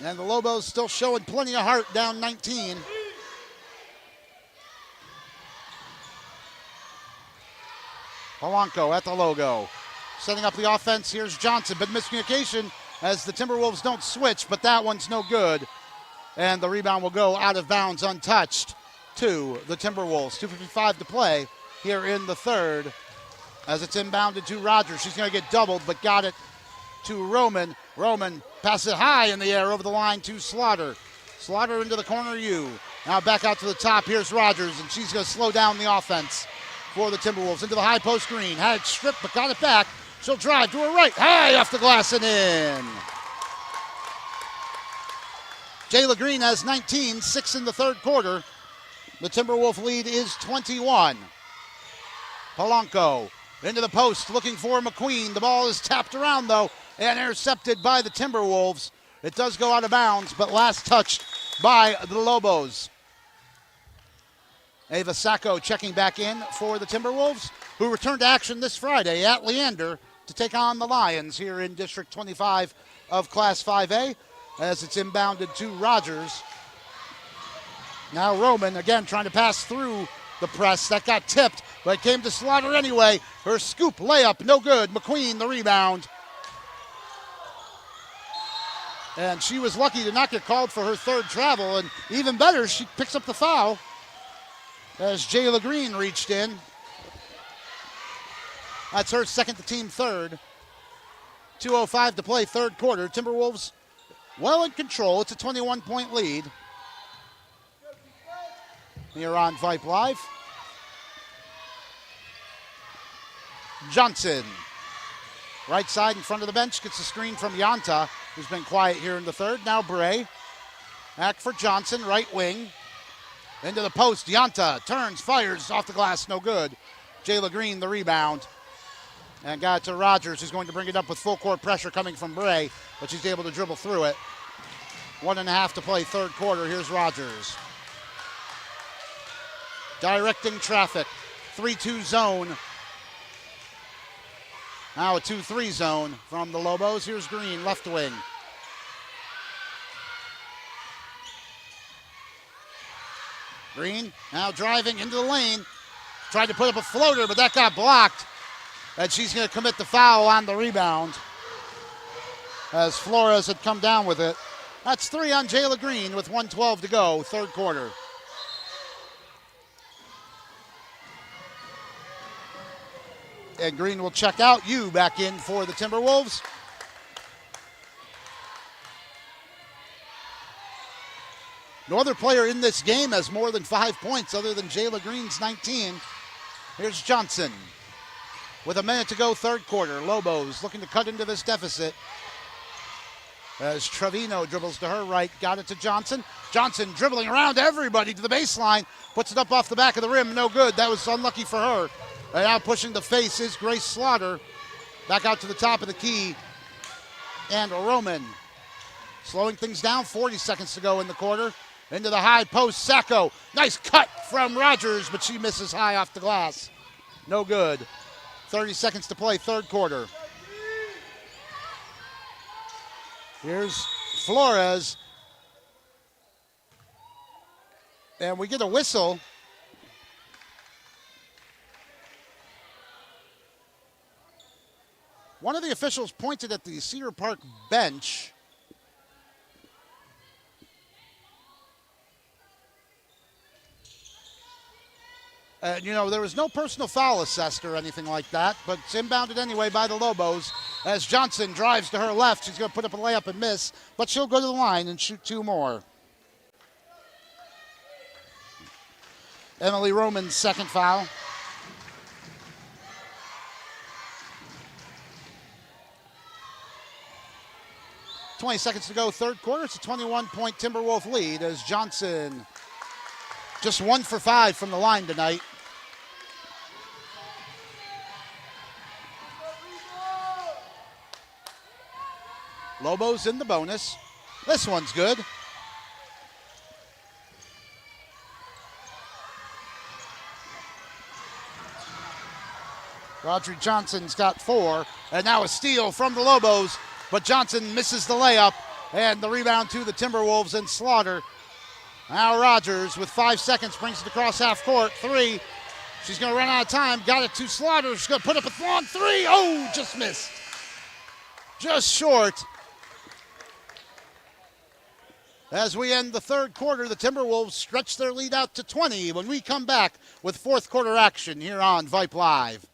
And the Lobos still showing plenty of heart, down 19. Polanco at the logo. Setting up the offense, here's Johnson, but miscommunication as the Timberwolves don't switch, but that one's no good. And the rebound will go out of bounds untouched to the Timberwolves. 2:55 to play here in the third as it's inbounded to Rogers. She's going to get doubled, but got it to Roman. Roman passes it high in the air over the line to Slaughter. Slaughter into the corner, Now back out to the top. Here's Rogers, and she's going to slow down the offense for the Timberwolves. Into the high post screen. Had it stripped, but got it back. She'll drive to her right. High off the glass and in. Jayla Green has 19, 6 in the third quarter. The Timberwolf lead is 21. Polanco into the post looking for McQueen. The ball is tapped around, though, and intercepted by the Timberwolves. It does go out of bounds, but last touched by the Lobos. Ava Sacco checking back in for the Timberwolves, who return to action this Friday at Leander to take on the Lions here in District 25 of Class 5A as it's inbounded to Rogers. Now Roman again trying to pass through the press. That got tipped. but came to Slaughter anyway. Her scoop layup, no good. McQueen, the rebound. And she was lucky to not get called for her third travel, and even better, she picks up the foul as Jayla Green reached in. That's her second, the team third. 2:05 to play, third quarter. Timberwolves well in control. It's a 21-point lead. Here on Vype Live. Johnson, right side in front of the bench, gets a screen from Yanta, who's been quiet here in the third. Now Bray. Back for Johnson, right wing. Into the post, Yanta turns, fires off the glass, no good. Jayla Green, the rebound. And got it to Rogers, who's going to bring it up with full court pressure coming from Bray, but she's able to dribble through it. 1.5 to play, third quarter. Here's Rogers. Directing traffic. 3-2 zone. Now a 2-3 zone from the Lobos. Here's Green, left wing. Green now driving into the lane. Tried to put up a floater, but that got blocked. And she's going to commit the foul on the rebound as Flores had come down with it. That's 3 on Jayla Green with 1:12 to go, third quarter. And Green will check out. You back in for the Timberwolves. No other player in this game has more than 5 points other than Jayla Green's 19. Here's Johnson. With a minute to go, third quarter. Lobos looking to cut into this deficit. As Trevino dribbles to her right, got it to Johnson. Johnson dribbling around everybody to the baseline. Puts it up off the back of the rim, no good. That was unlucky for her. And now pushing the face is Grace Slaughter. Back out to the top of the key. And Roman. Slowing things down, 40 seconds to go in the quarter. Into the high post, Sacco. Nice cut from Rogers, but she misses high off the glass. No good. 30 seconds to play, third quarter. Here's Flores. And we get a whistle. One of the officials pointed at the Cedar Park bench. There was no personal foul assessed or anything like that, but it's inbounded anyway by the Lobos as Johnson drives to her left. She's going to put up a layup and miss, but she'll go to the line and shoot 2 more. Emily Roman's second foul. .20 seconds to go, third quarter. It's a 21-point Timberwolf lead as Johnson just 1 for 5 from the line tonight. Lobos in the bonus. This one's good. Rodri Johnson's got 4, and now a steal from the Lobos, but Johnson misses the layup, and the rebound to the Timberwolves and Slaughter. Now Rogers with 5 seconds brings it across half court. 3. She's going to run out of time. Got it to Slaughter. She's going to put up a long 3. Oh, just missed. Just short. As we end the third quarter, the Timberwolves stretch their lead out to 20 when we come back with fourth quarter action here on Vype Live.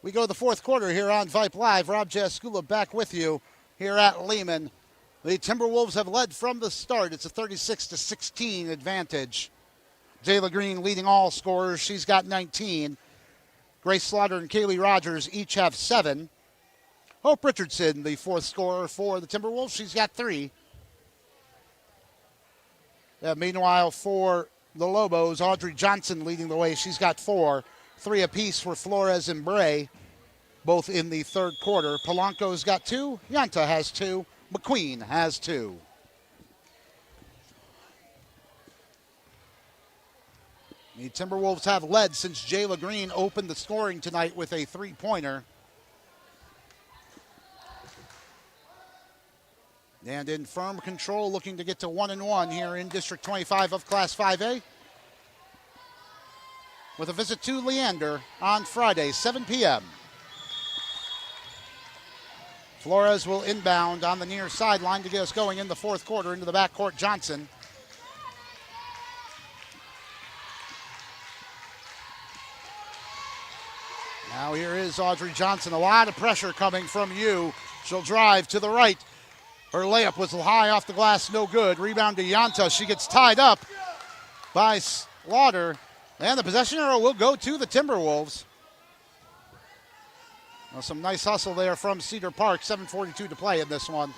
We go to the fourth quarter here on Vype Live. Rob Jaskula back with you here at Lehman. The Timberwolves have led from the start. It's a 36-16 advantage. Jayla Green leading all scorers. She's got 19. Grace Slaughter and Kaylee Rogers each have 7. Hope Richardson, the 4th scorer for the Timberwolves. She's got 3. Meanwhile, for the Lobos, Audrey Johnson leading the way. She's got 4. 3 apiece for Flores and Bray, both in the third quarter. Polanco's got 2. Yanta has 2. McQueen has 2. The Timberwolves have led since Jayla Green opened the scoring tonight with a 3-pointer. And in firm control, looking to get to 1-1 here in District 25 of Class 5A. With a visit to Leander on Friday, 7 p.m. Flores will inbound on the near sideline to get us going in the fourth quarter into the backcourt. Johnson. Now here is Audrey Johnson. A lot of pressure coming from you. She'll drive to the right. Her layup was high off the glass, no good. Rebound to Yanta. She gets tied up by Slaughter. And the possession arrow will go to the Timberwolves. Well, some nice hustle there from Cedar Park. 7:42 to play in this one.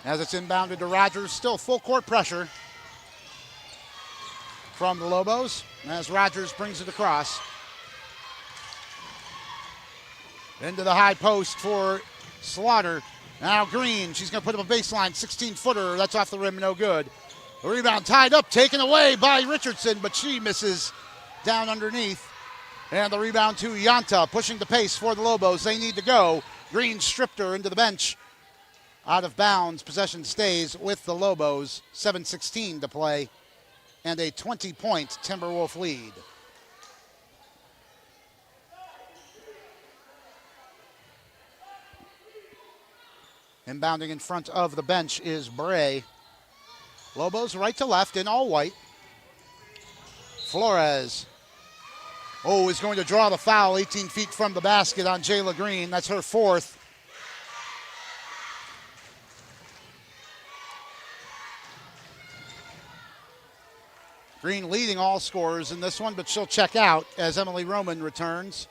As it's inbounded to Rogers, still full court pressure from the Lobos as Rogers brings it across. Into the high post for Slaughter. Now Green, she's going to put up a baseline 16-footer. That's off the rim, no good. The rebound tied up, taken away by Richardson, but she misses down underneath. And the rebound to Yanta, pushing the pace for the Lobos. They need to go. Green stripped her into the bench. Out of bounds, possession stays with the Lobos. 7:16 to play, and a 20-point Timberwolf lead. Inbounding in front of the bench is Bray. Lobos right to left in all white. Flores. Oh, is going to draw the foul 18 feet from the basket on Jayla Green. That's her 4th. Green leading all scorers in this one, but she'll check out as Emily Roman returns.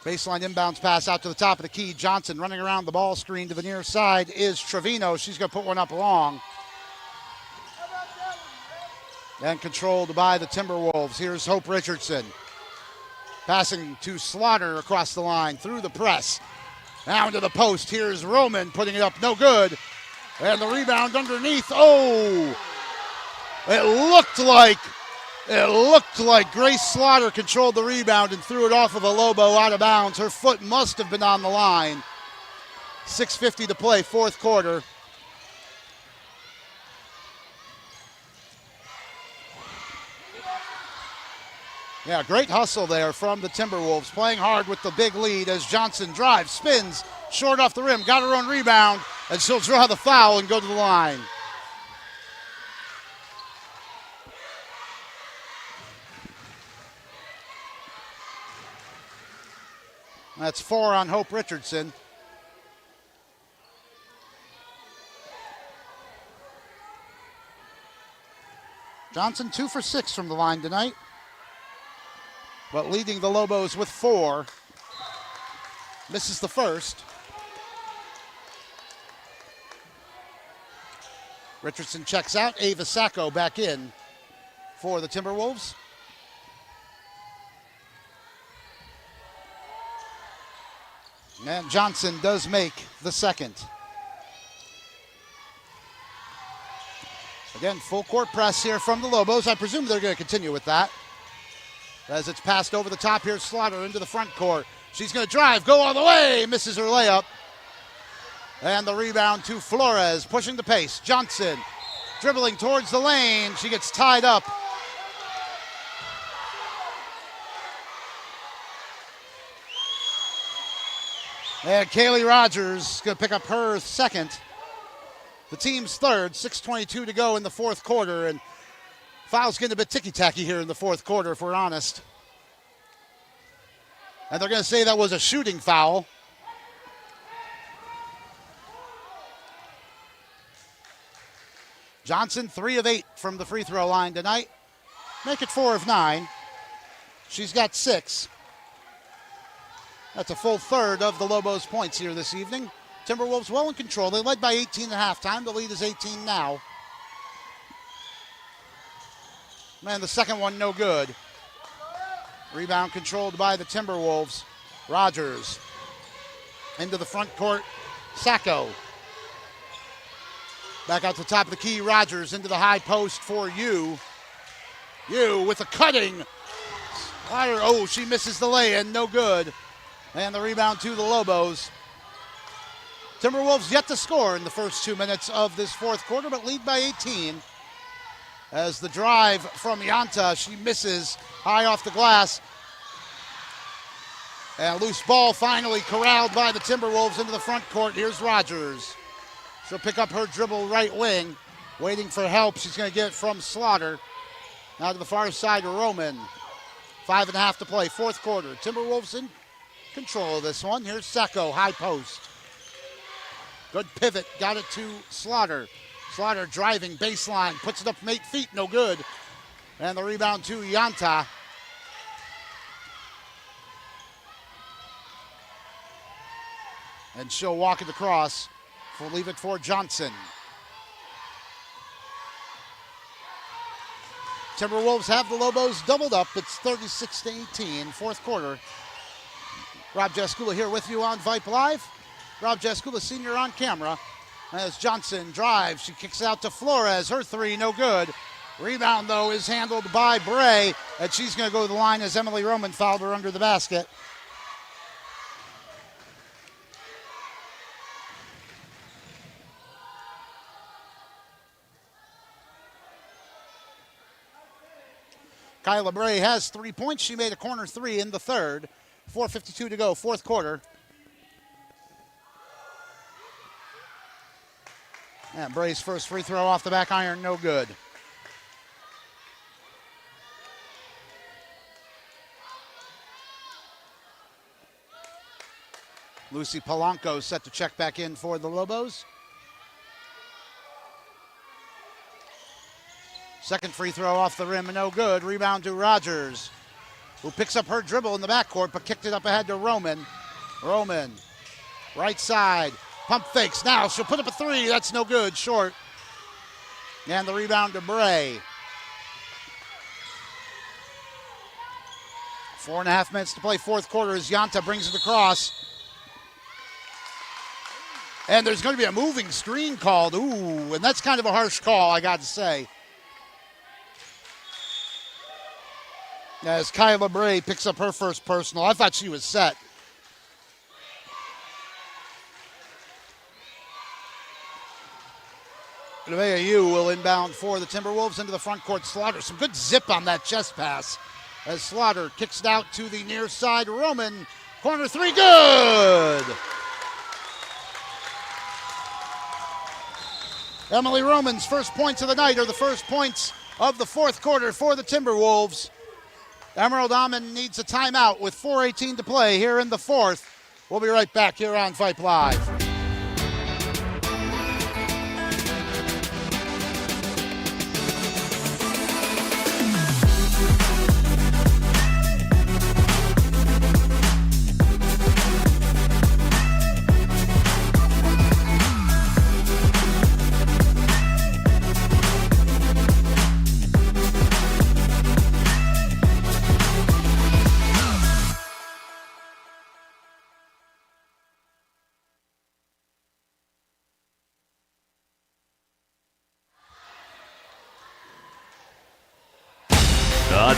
Baseline inbounds pass out to the top of the key. Johnson running around the ball screen to the near side is Trevino. She's going to put one up long. And controlled by the Timberwolves. Here's Hope Richardson. Passing to Slaughter across the line through the press. Down to the post. Here's Roman putting it up. No good. And the rebound underneath. Oh! It looked like Grace Slaughter controlled the rebound and threw it off of a Lobo out of bounds. Her foot must have been on the line. 6:50 to play, fourth quarter. Yeah, great hustle there from the Timberwolves, playing hard with the big lead as Johnson drives, spins, short off the rim, got her own rebound, and she'll draw the foul and go to the line. That's 4 on Hope Richardson. Johnson 2 for 6 from the line tonight, but leading the Lobos with 4. Misses the first. Richardson checks out. Ava Sacco back in for the Timberwolves. And Johnson does make the second. Again, full court press here from the Lobos. I presume they're going to continue with that. As it's passed over the top here, Slaughter into the front court. She's going to drive, go all the way, misses her layup. And the rebound to Flores, pushing the pace. Johnson dribbling towards the lane. She gets tied up. And Kaylee Rogers going to pick up her second. The team's third. 6:22 to go in the fourth quarter. And fouls getting a bit ticky-tacky here in the fourth quarter, if we're honest. And they're going to say that was a shooting foul. Johnson, 3 of 8 from the free throw line tonight. Make it 4 of 9. She's got 6. That's a full third of the Lobos' points here this evening. Timberwolves well in control. They led by 18 at halftime. The lead is 18 now. Man, the second one no good. Rebound controlled by the Timberwolves. Rogers into the front court. Sacco. Back out to the top of the key. Rogers into the high post for you. You with a cutting. Oh, she misses the lay-in. No good. And the rebound to the Lobos. Timberwolves yet to score in the first 2 minutes of this fourth quarter, but lead by 18. As the drive from Yanta, she misses high off the glass. And a loose ball finally corralled by the Timberwolves into the front court. Here's Rogers. She'll pick up her dribble right wing. Waiting for help. She's going to get it from Slaughter. Now to the far side, Roman. 5.5 to play, fourth quarter. Timberwolves in control of this one. Here's Sacco, high post. Good pivot, got it to Slaughter. Slaughter driving, baseline, puts it up from 8 feet, no good. And the rebound to Yanta. And she'll walk it across. We'll leave it for Johnson. Timberwolves have the Lobos doubled up. It's 36-18, fourth quarter. Rob Jaskula here with you on Vype Live. Rob Jaskula, senior on camera. As Johnson drives, she kicks out to Flores. Her three, no good. Rebound, though, is handled by Bray, and she's going to go to the line as Emily Roman fouled her under the basket. Kyla Bray has 3 points. She made a corner three in the third. 4:52 to go, fourth quarter. And Bray's first free throw off the back iron, no good. Lucy Polanco set to check back in for the Lobos. Second free throw off the rim, no good. Rebound to Rogers, who picks up her dribble in the backcourt, but kicked it up ahead to Roman. Roman, right side, pump fakes. Now she'll put up a three. That's no good, short. And the rebound to Bray. 4.5 minutes to play, fourth quarter, as Yanta brings it across. And there's going to be a moving screen called. Ooh, and that's kind of a harsh call, I got to say. As Kyla Bray picks up her first personal. I thought she was set. Nevaeh Yu will inbound for the Timberwolves into the front court. Slaughter, some good zip on that chest pass. As Slaughter kicks it out to the near side. Roman, corner three, good! Emily Roman's first points of the night are the first points of the fourth quarter for the Timberwolves. Emerald Almond needs a timeout with 4:18 to play here in the fourth. We'll be right back here on Vype Live.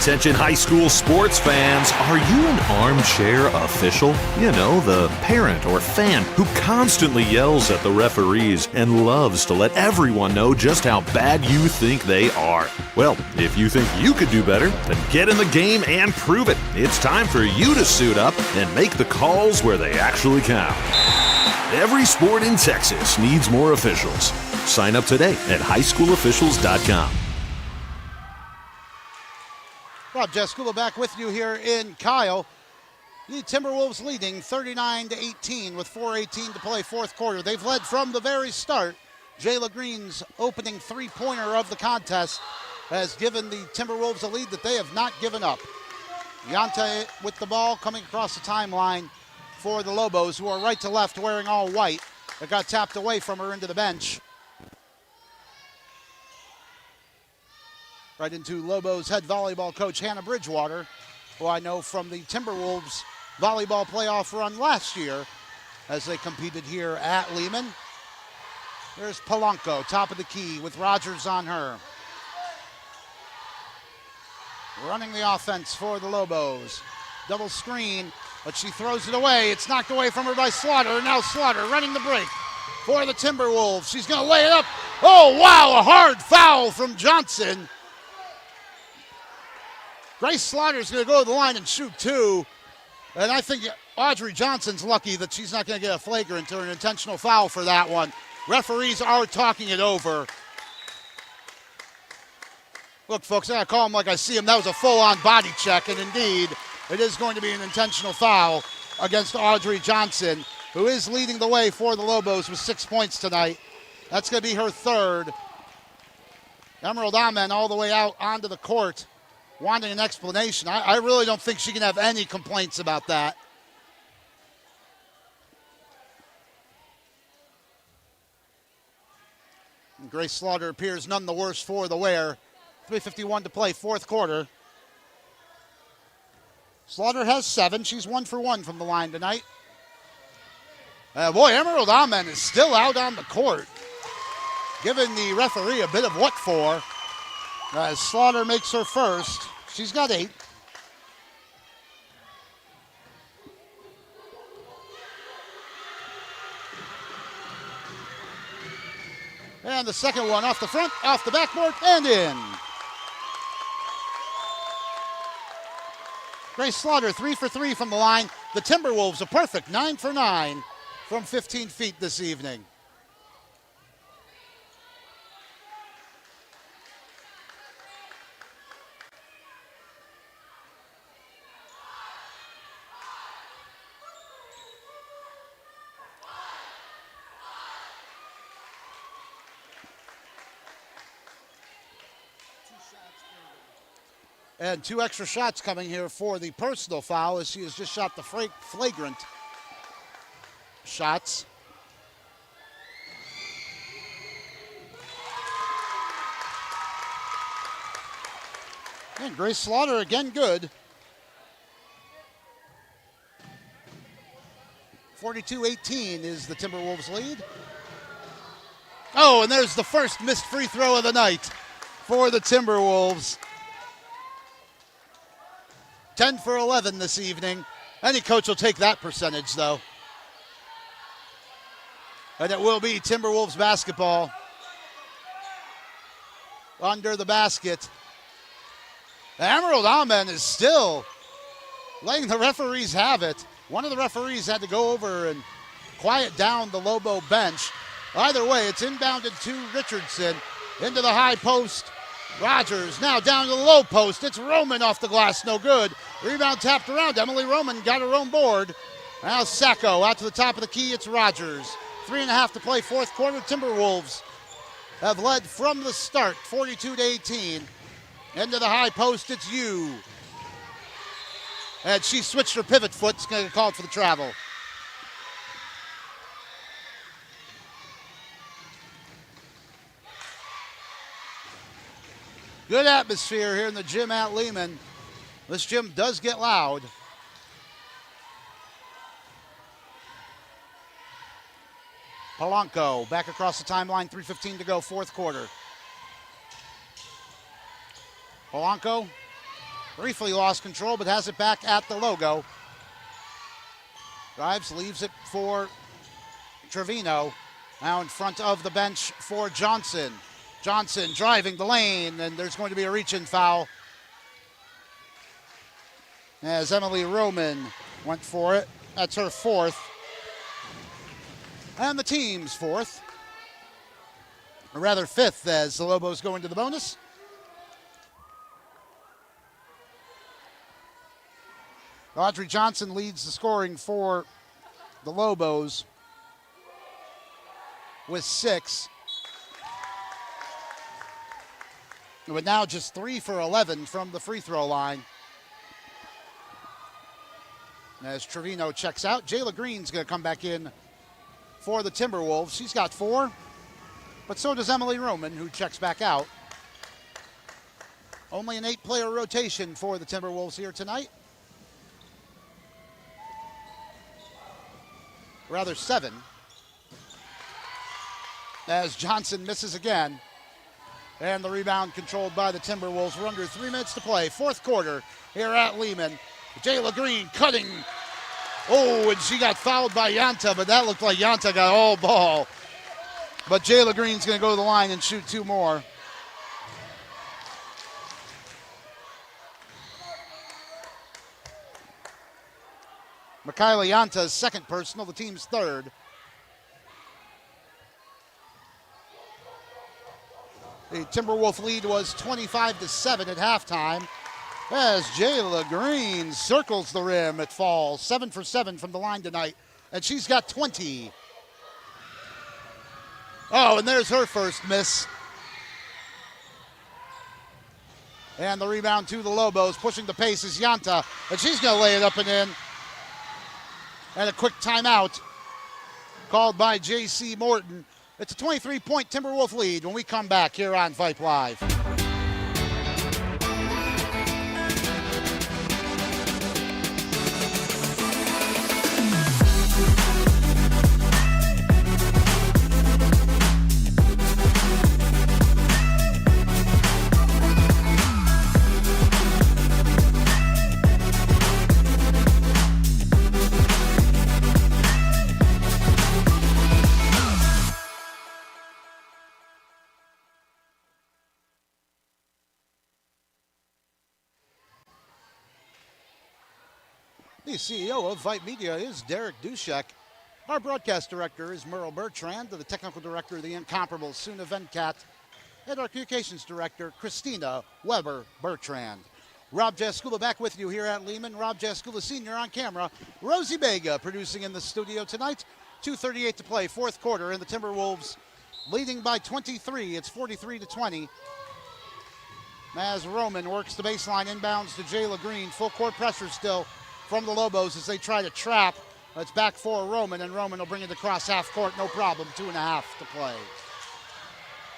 Attention high school sports fans, are you an armchair official? You know, the parent or fan who constantly yells at the referees and loves to let everyone know just how bad you think they are. Well, if you think you could do better, then get in the game and prove it. It's time for you to suit up and make the calls where they actually count. Every sport in Texas needs more officials. Sign up today at highschoolofficials.com. Rob Jaskula back with you here in Kyle. The Timberwolves leading 39-18 with 4:18 to play, fourth quarter. They've led from the very start. Jayla Green's opening three-pointer of the contest has given the Timberwolves a lead that they have not given up. Yante with the ball coming across the timeline for the Lobos, who are right to left wearing all white. It got tapped away from her into the bench. Right into Lobos head volleyball coach Hannah Bridgewater, who I know from the Timberwolves volleyball playoff run last year as they competed here at Lehman. There's Polanco, top of the key with Rogers on her. Running the offense for the Lobos. Double screen, but she throws it away. It's knocked away from her by Slaughter, and now Slaughter running the break for the Timberwolves. She's going to lay it up. Oh, wow, a hard foul from Johnson. Grace Slaughter's going to go to the line and shoot two. And I think Audrey Johnson's lucky that she's not going to get a flagrant or an intentional foul for that one. Referees are talking it over. Look, folks, I gotta call him like I see him. That was a full-on body check, and indeed, it is going to be an intentional foul against Audrey Johnson, who is leading the way for the Lobos with 6 points tonight. That's going to be her third. Emerald Amen all the way out onto the court, wanting an explanation. I really don't think she can have any complaints about that. And Grace Slaughter appears none the worse for the wear. 3:51 to play, fourth quarter. Slaughter has 7. She's 1 for 1 from the line tonight. Boy, Emerald Amen is still out on the court, giving the referee a bit of what for. As Slaughter makes her first. She's got 8. And the second one off the front, off the backboard, and in. Grace Slaughter, 3 for 3 from the line. The Timberwolves, a perfect 9 for 9 from 15 feet this evening. And 2 extra shots coming here for the personal foul, as she has just shot the flagrant shots. And Grace Slaughter again good. 42-18 is the Timberwolves lead. Oh, and there's the first missed free throw of the night for the Timberwolves. 10 for 11 this evening. Any coach will take that percentage, though. And it will be Timberwolves basketball under the basket. Emerald Amen is still letting the referees have it. One of the referees had to go over and quiet down the Lobo bench. Either way, it's inbounded to Richardson into the high post. Rogers now down to the low post. It's Roman off the glass, no good. Rebound tapped around. Emily Roman got her own board. Now Sacco out to the top of the key. It's Rogers. 3.5 to play, fourth quarter. Timberwolves have led from the start, 42-18. Into the high post, it's Yu. And she switched her pivot foot. It's going to get called for the travel. Good atmosphere here in the gym at Lehman. This gym does get loud. Polanco back across the timeline, 3:15 to go, fourth quarter. Polanco briefly lost control, but has it back at the logo. Drives, leaves it for Trevino. Now in front of the bench for Johnson. Johnson driving the lane, and there's going to be a reach-in foul as Emily Roman went for it. That's her fourth. And the team's fourth. Or rather fifth, as the Lobos go into the bonus. Audrey Johnson leads the scoring for the Lobos with 6. But now just 3 for 11 from the free throw line. As Trevino checks out, Jayla Green's going to come back in for the Timberwolves. She's got 4, but so does Emily Roman, who checks back out. Only an 8-player rotation for the Timberwolves here tonight. Rather 7. As Johnson misses again. And the rebound controlled by the Timberwolves. We're under 3 minutes to play. 4th quarter here at Lehman. Jayla Green cutting. Oh, and she got fouled by Yanta, but that looked like Yanta got all ball. But Jayla Green's going to go to the line and shoot 2 more. Michaela Yanta's 2nd personal, the team's 3rd. The Timberwolf lead was 25-7 at halftime. As Jayla Green circles the rim, it falls. 7 for 7 from the line tonight, and she's got 20. Oh, and there's her first miss. And the rebound to the Lobos, pushing the pace is Yanta, and she's going to lay it up and in. And a quick timeout called by J.C. Morton. It's a 23-point Timberwolf lead when we come back here on Vype Live. The CEO of Vype Media is Derek Dushek. Our broadcast director is Merle Bertrand, the technical director, the incomparable Suna Venkat, and our communications director, Christina Weber Bertrand. Rob Jaskula back with you here at Lehman. Rob Jaskula Sr. on camera. Rosie Vega producing in the studio tonight. 2:38 to play, 4th quarter, and the Timberwolves leading by 23. It's 43-20. As Roman works the baseline, inbounds to Jayla Green. Full court pressure still from the Lobos as they try to trap. It's back for Roman, and Roman will bring it across half court, no problem. 2.5 to play.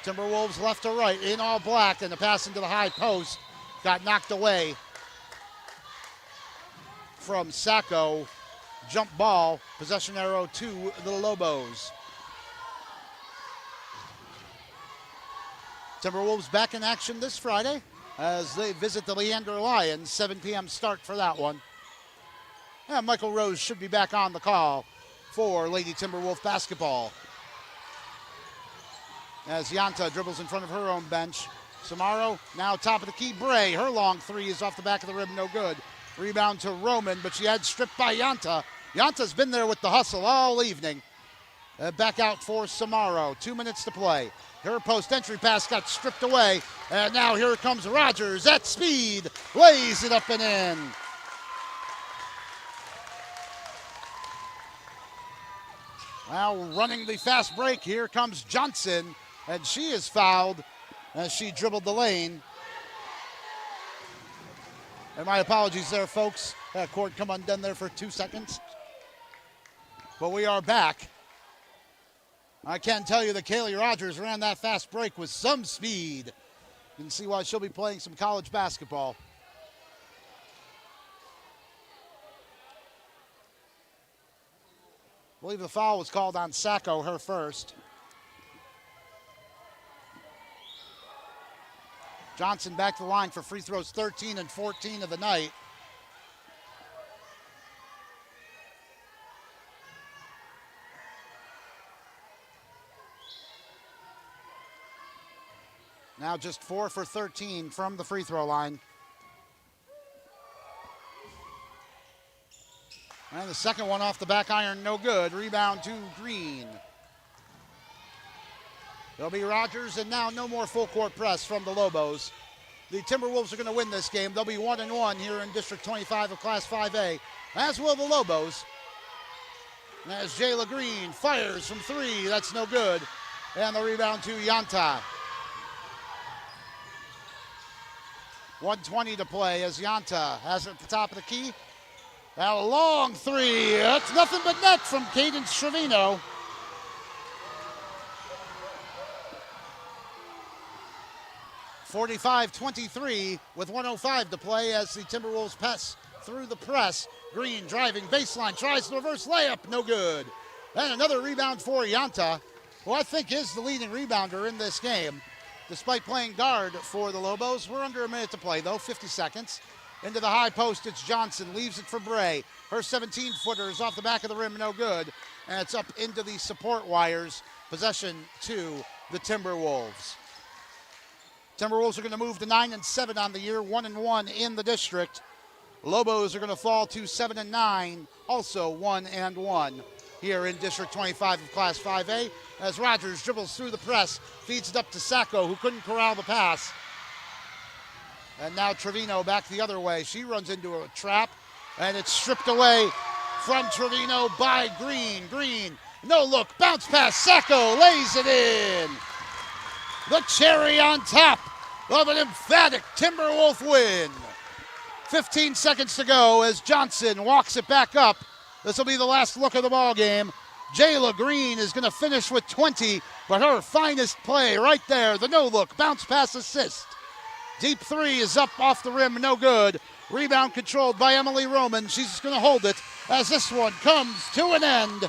Timberwolves left to right in all black, and the pass into the high post got knocked away from Sacco. Jump ball, possession arrow to the Lobos. Timberwolves back in action this Friday as they visit the Leander Lions. 7 p.m. start for that one. And Michael Rose should be back on the call for Lady Timberwolf basketball. As Yanta dribbles in front of her own bench. Samaro now top of the key. Bray, her long 3 is off the back of the rim, no good. Rebound to Roman, but she had stripped by Yanta. Yanta's been there with the hustle all evening. Back out for Samaro. 2 minutes to play. Her post-entry pass got stripped away. And now here comes Rogers at speed. Lays it up and in. Now running the fast break, here comes Johnson, and she is fouled as she dribbled the lane. And my apologies there, folks. That cord come undone there for 2 seconds. But we are back. I can tell you that Kaylee Rogers ran that fast break with some speed. You can see why she'll be playing some college basketball. I believe the foul was called on Sacco, her first. Johnson back to the line for free throws, 13 and 14 of the night. Now just 4 for 13 from the free throw line. And the second one off the back iron, no good. Rebound to Green. There'll be Rogers, and now no more full court press from the Lobos. The Timberwolves are going to win this game. They'll be 1-1 here in District 25 of Class 5A, as will the Lobos. As Jayla Green fires from 3, that's no good. And the rebound to Yanta. 1:20 to play as Yanta has it at the top of the key. A long three. That's nothing but net from Cadence Trevino. (45-23) with 1:05 to play as the Timberwolves pass through the press. Green driving baseline, tries the reverse layup, no good. And another rebound for Yanta, who I think is the leading rebounder in this game. Despite playing guard for the Lobos, we're under a minute to play though, 50 seconds. Into the high post, it's Johnson, leaves it for Bray. Her 17-footer is off the back of the rim, no good. And it's up into the support wires. Possession to the Timberwolves. Timberwolves are going to move to 9-7 on the year, 1-1 in the district. Lobos are going to fall to 7-9, also 1-1 here in District 25 of Class 5A. As Rogers dribbles through the press, feeds it up to Sacco, who couldn't corral the pass. And now Trevino back the other way. She runs into a trap, and it's stripped away from Trevino by Green. Green, no look, bounce pass, Sacco lays it in. The cherry on top of an emphatic Timberwolf win. 15 seconds to go as Johnson walks it back up. This will be the last look of the ball game. Jayla Green is going to finish with 20, but her finest play right there, the no-look bounce pass assist. Deep three is up off the rim, no good. Rebound controlled by Emily Roman. She's just going to hold it as this one comes to an end.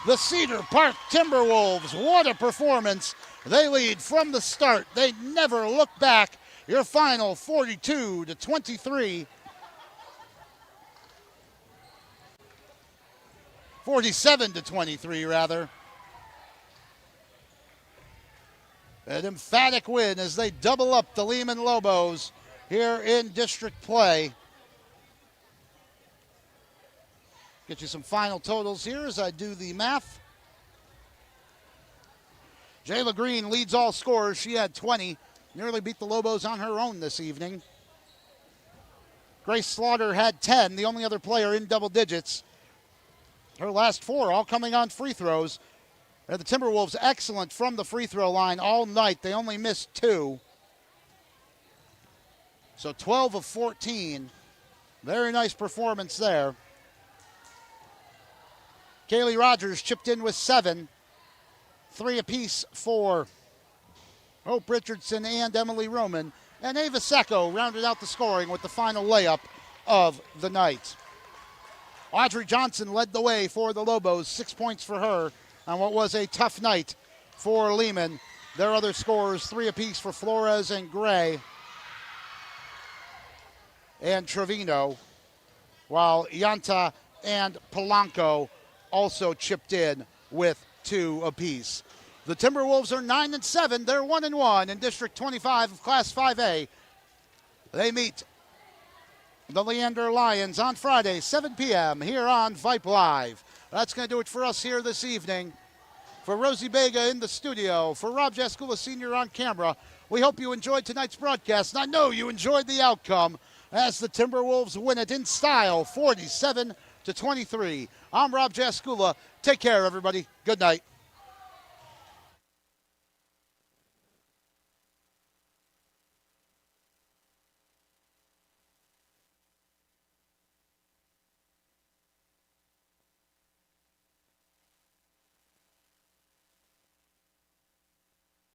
The Cedar Park Timberwolves, what a performance. They lead from the start. They never look back. Your final 42-23. 47-23 rather. An emphatic win as they double up the Lehman Lobos here in district play. Get you some final totals here as I do the math. Jayla Green leads all scorers. She had 20. Nearly beat the Lobos on her own this evening. Grace Slaughter had 10, the only other player in double digits. Her last 4 all coming on free throws. And the Timberwolves excellent from the free throw line all night. They only missed 2. So 12 of 14. Very nice performance there. Kaylee Rogers chipped in with 7. 3 apiece for Hope Richardson and Emily Roman. And Ava Sacco rounded out the scoring with the final layup of the night. Audrey Johnson led the way for the Lobos. 6 points for her on what was a tough night for Lehman. Their other scorers, 3 apiece for Flores and Gray and Trevino, while Yanta and Polanco also chipped in with 2 apiece. The Timberwolves are 9-7. They're 1-1 in District 25 of Class 5A. They meet the Leander Lions on Friday, 7 p.m. here on Vype Live. That's going to do it for us here this evening. For Rosie Bega in the studio, for Rob Jaskula Sr. on camera, we hope you enjoyed tonight's broadcast. And I know you enjoyed the outcome as the Timberwolves win it in style, 47-23. I'm Rob Jaskula. Take care, everybody. Good night.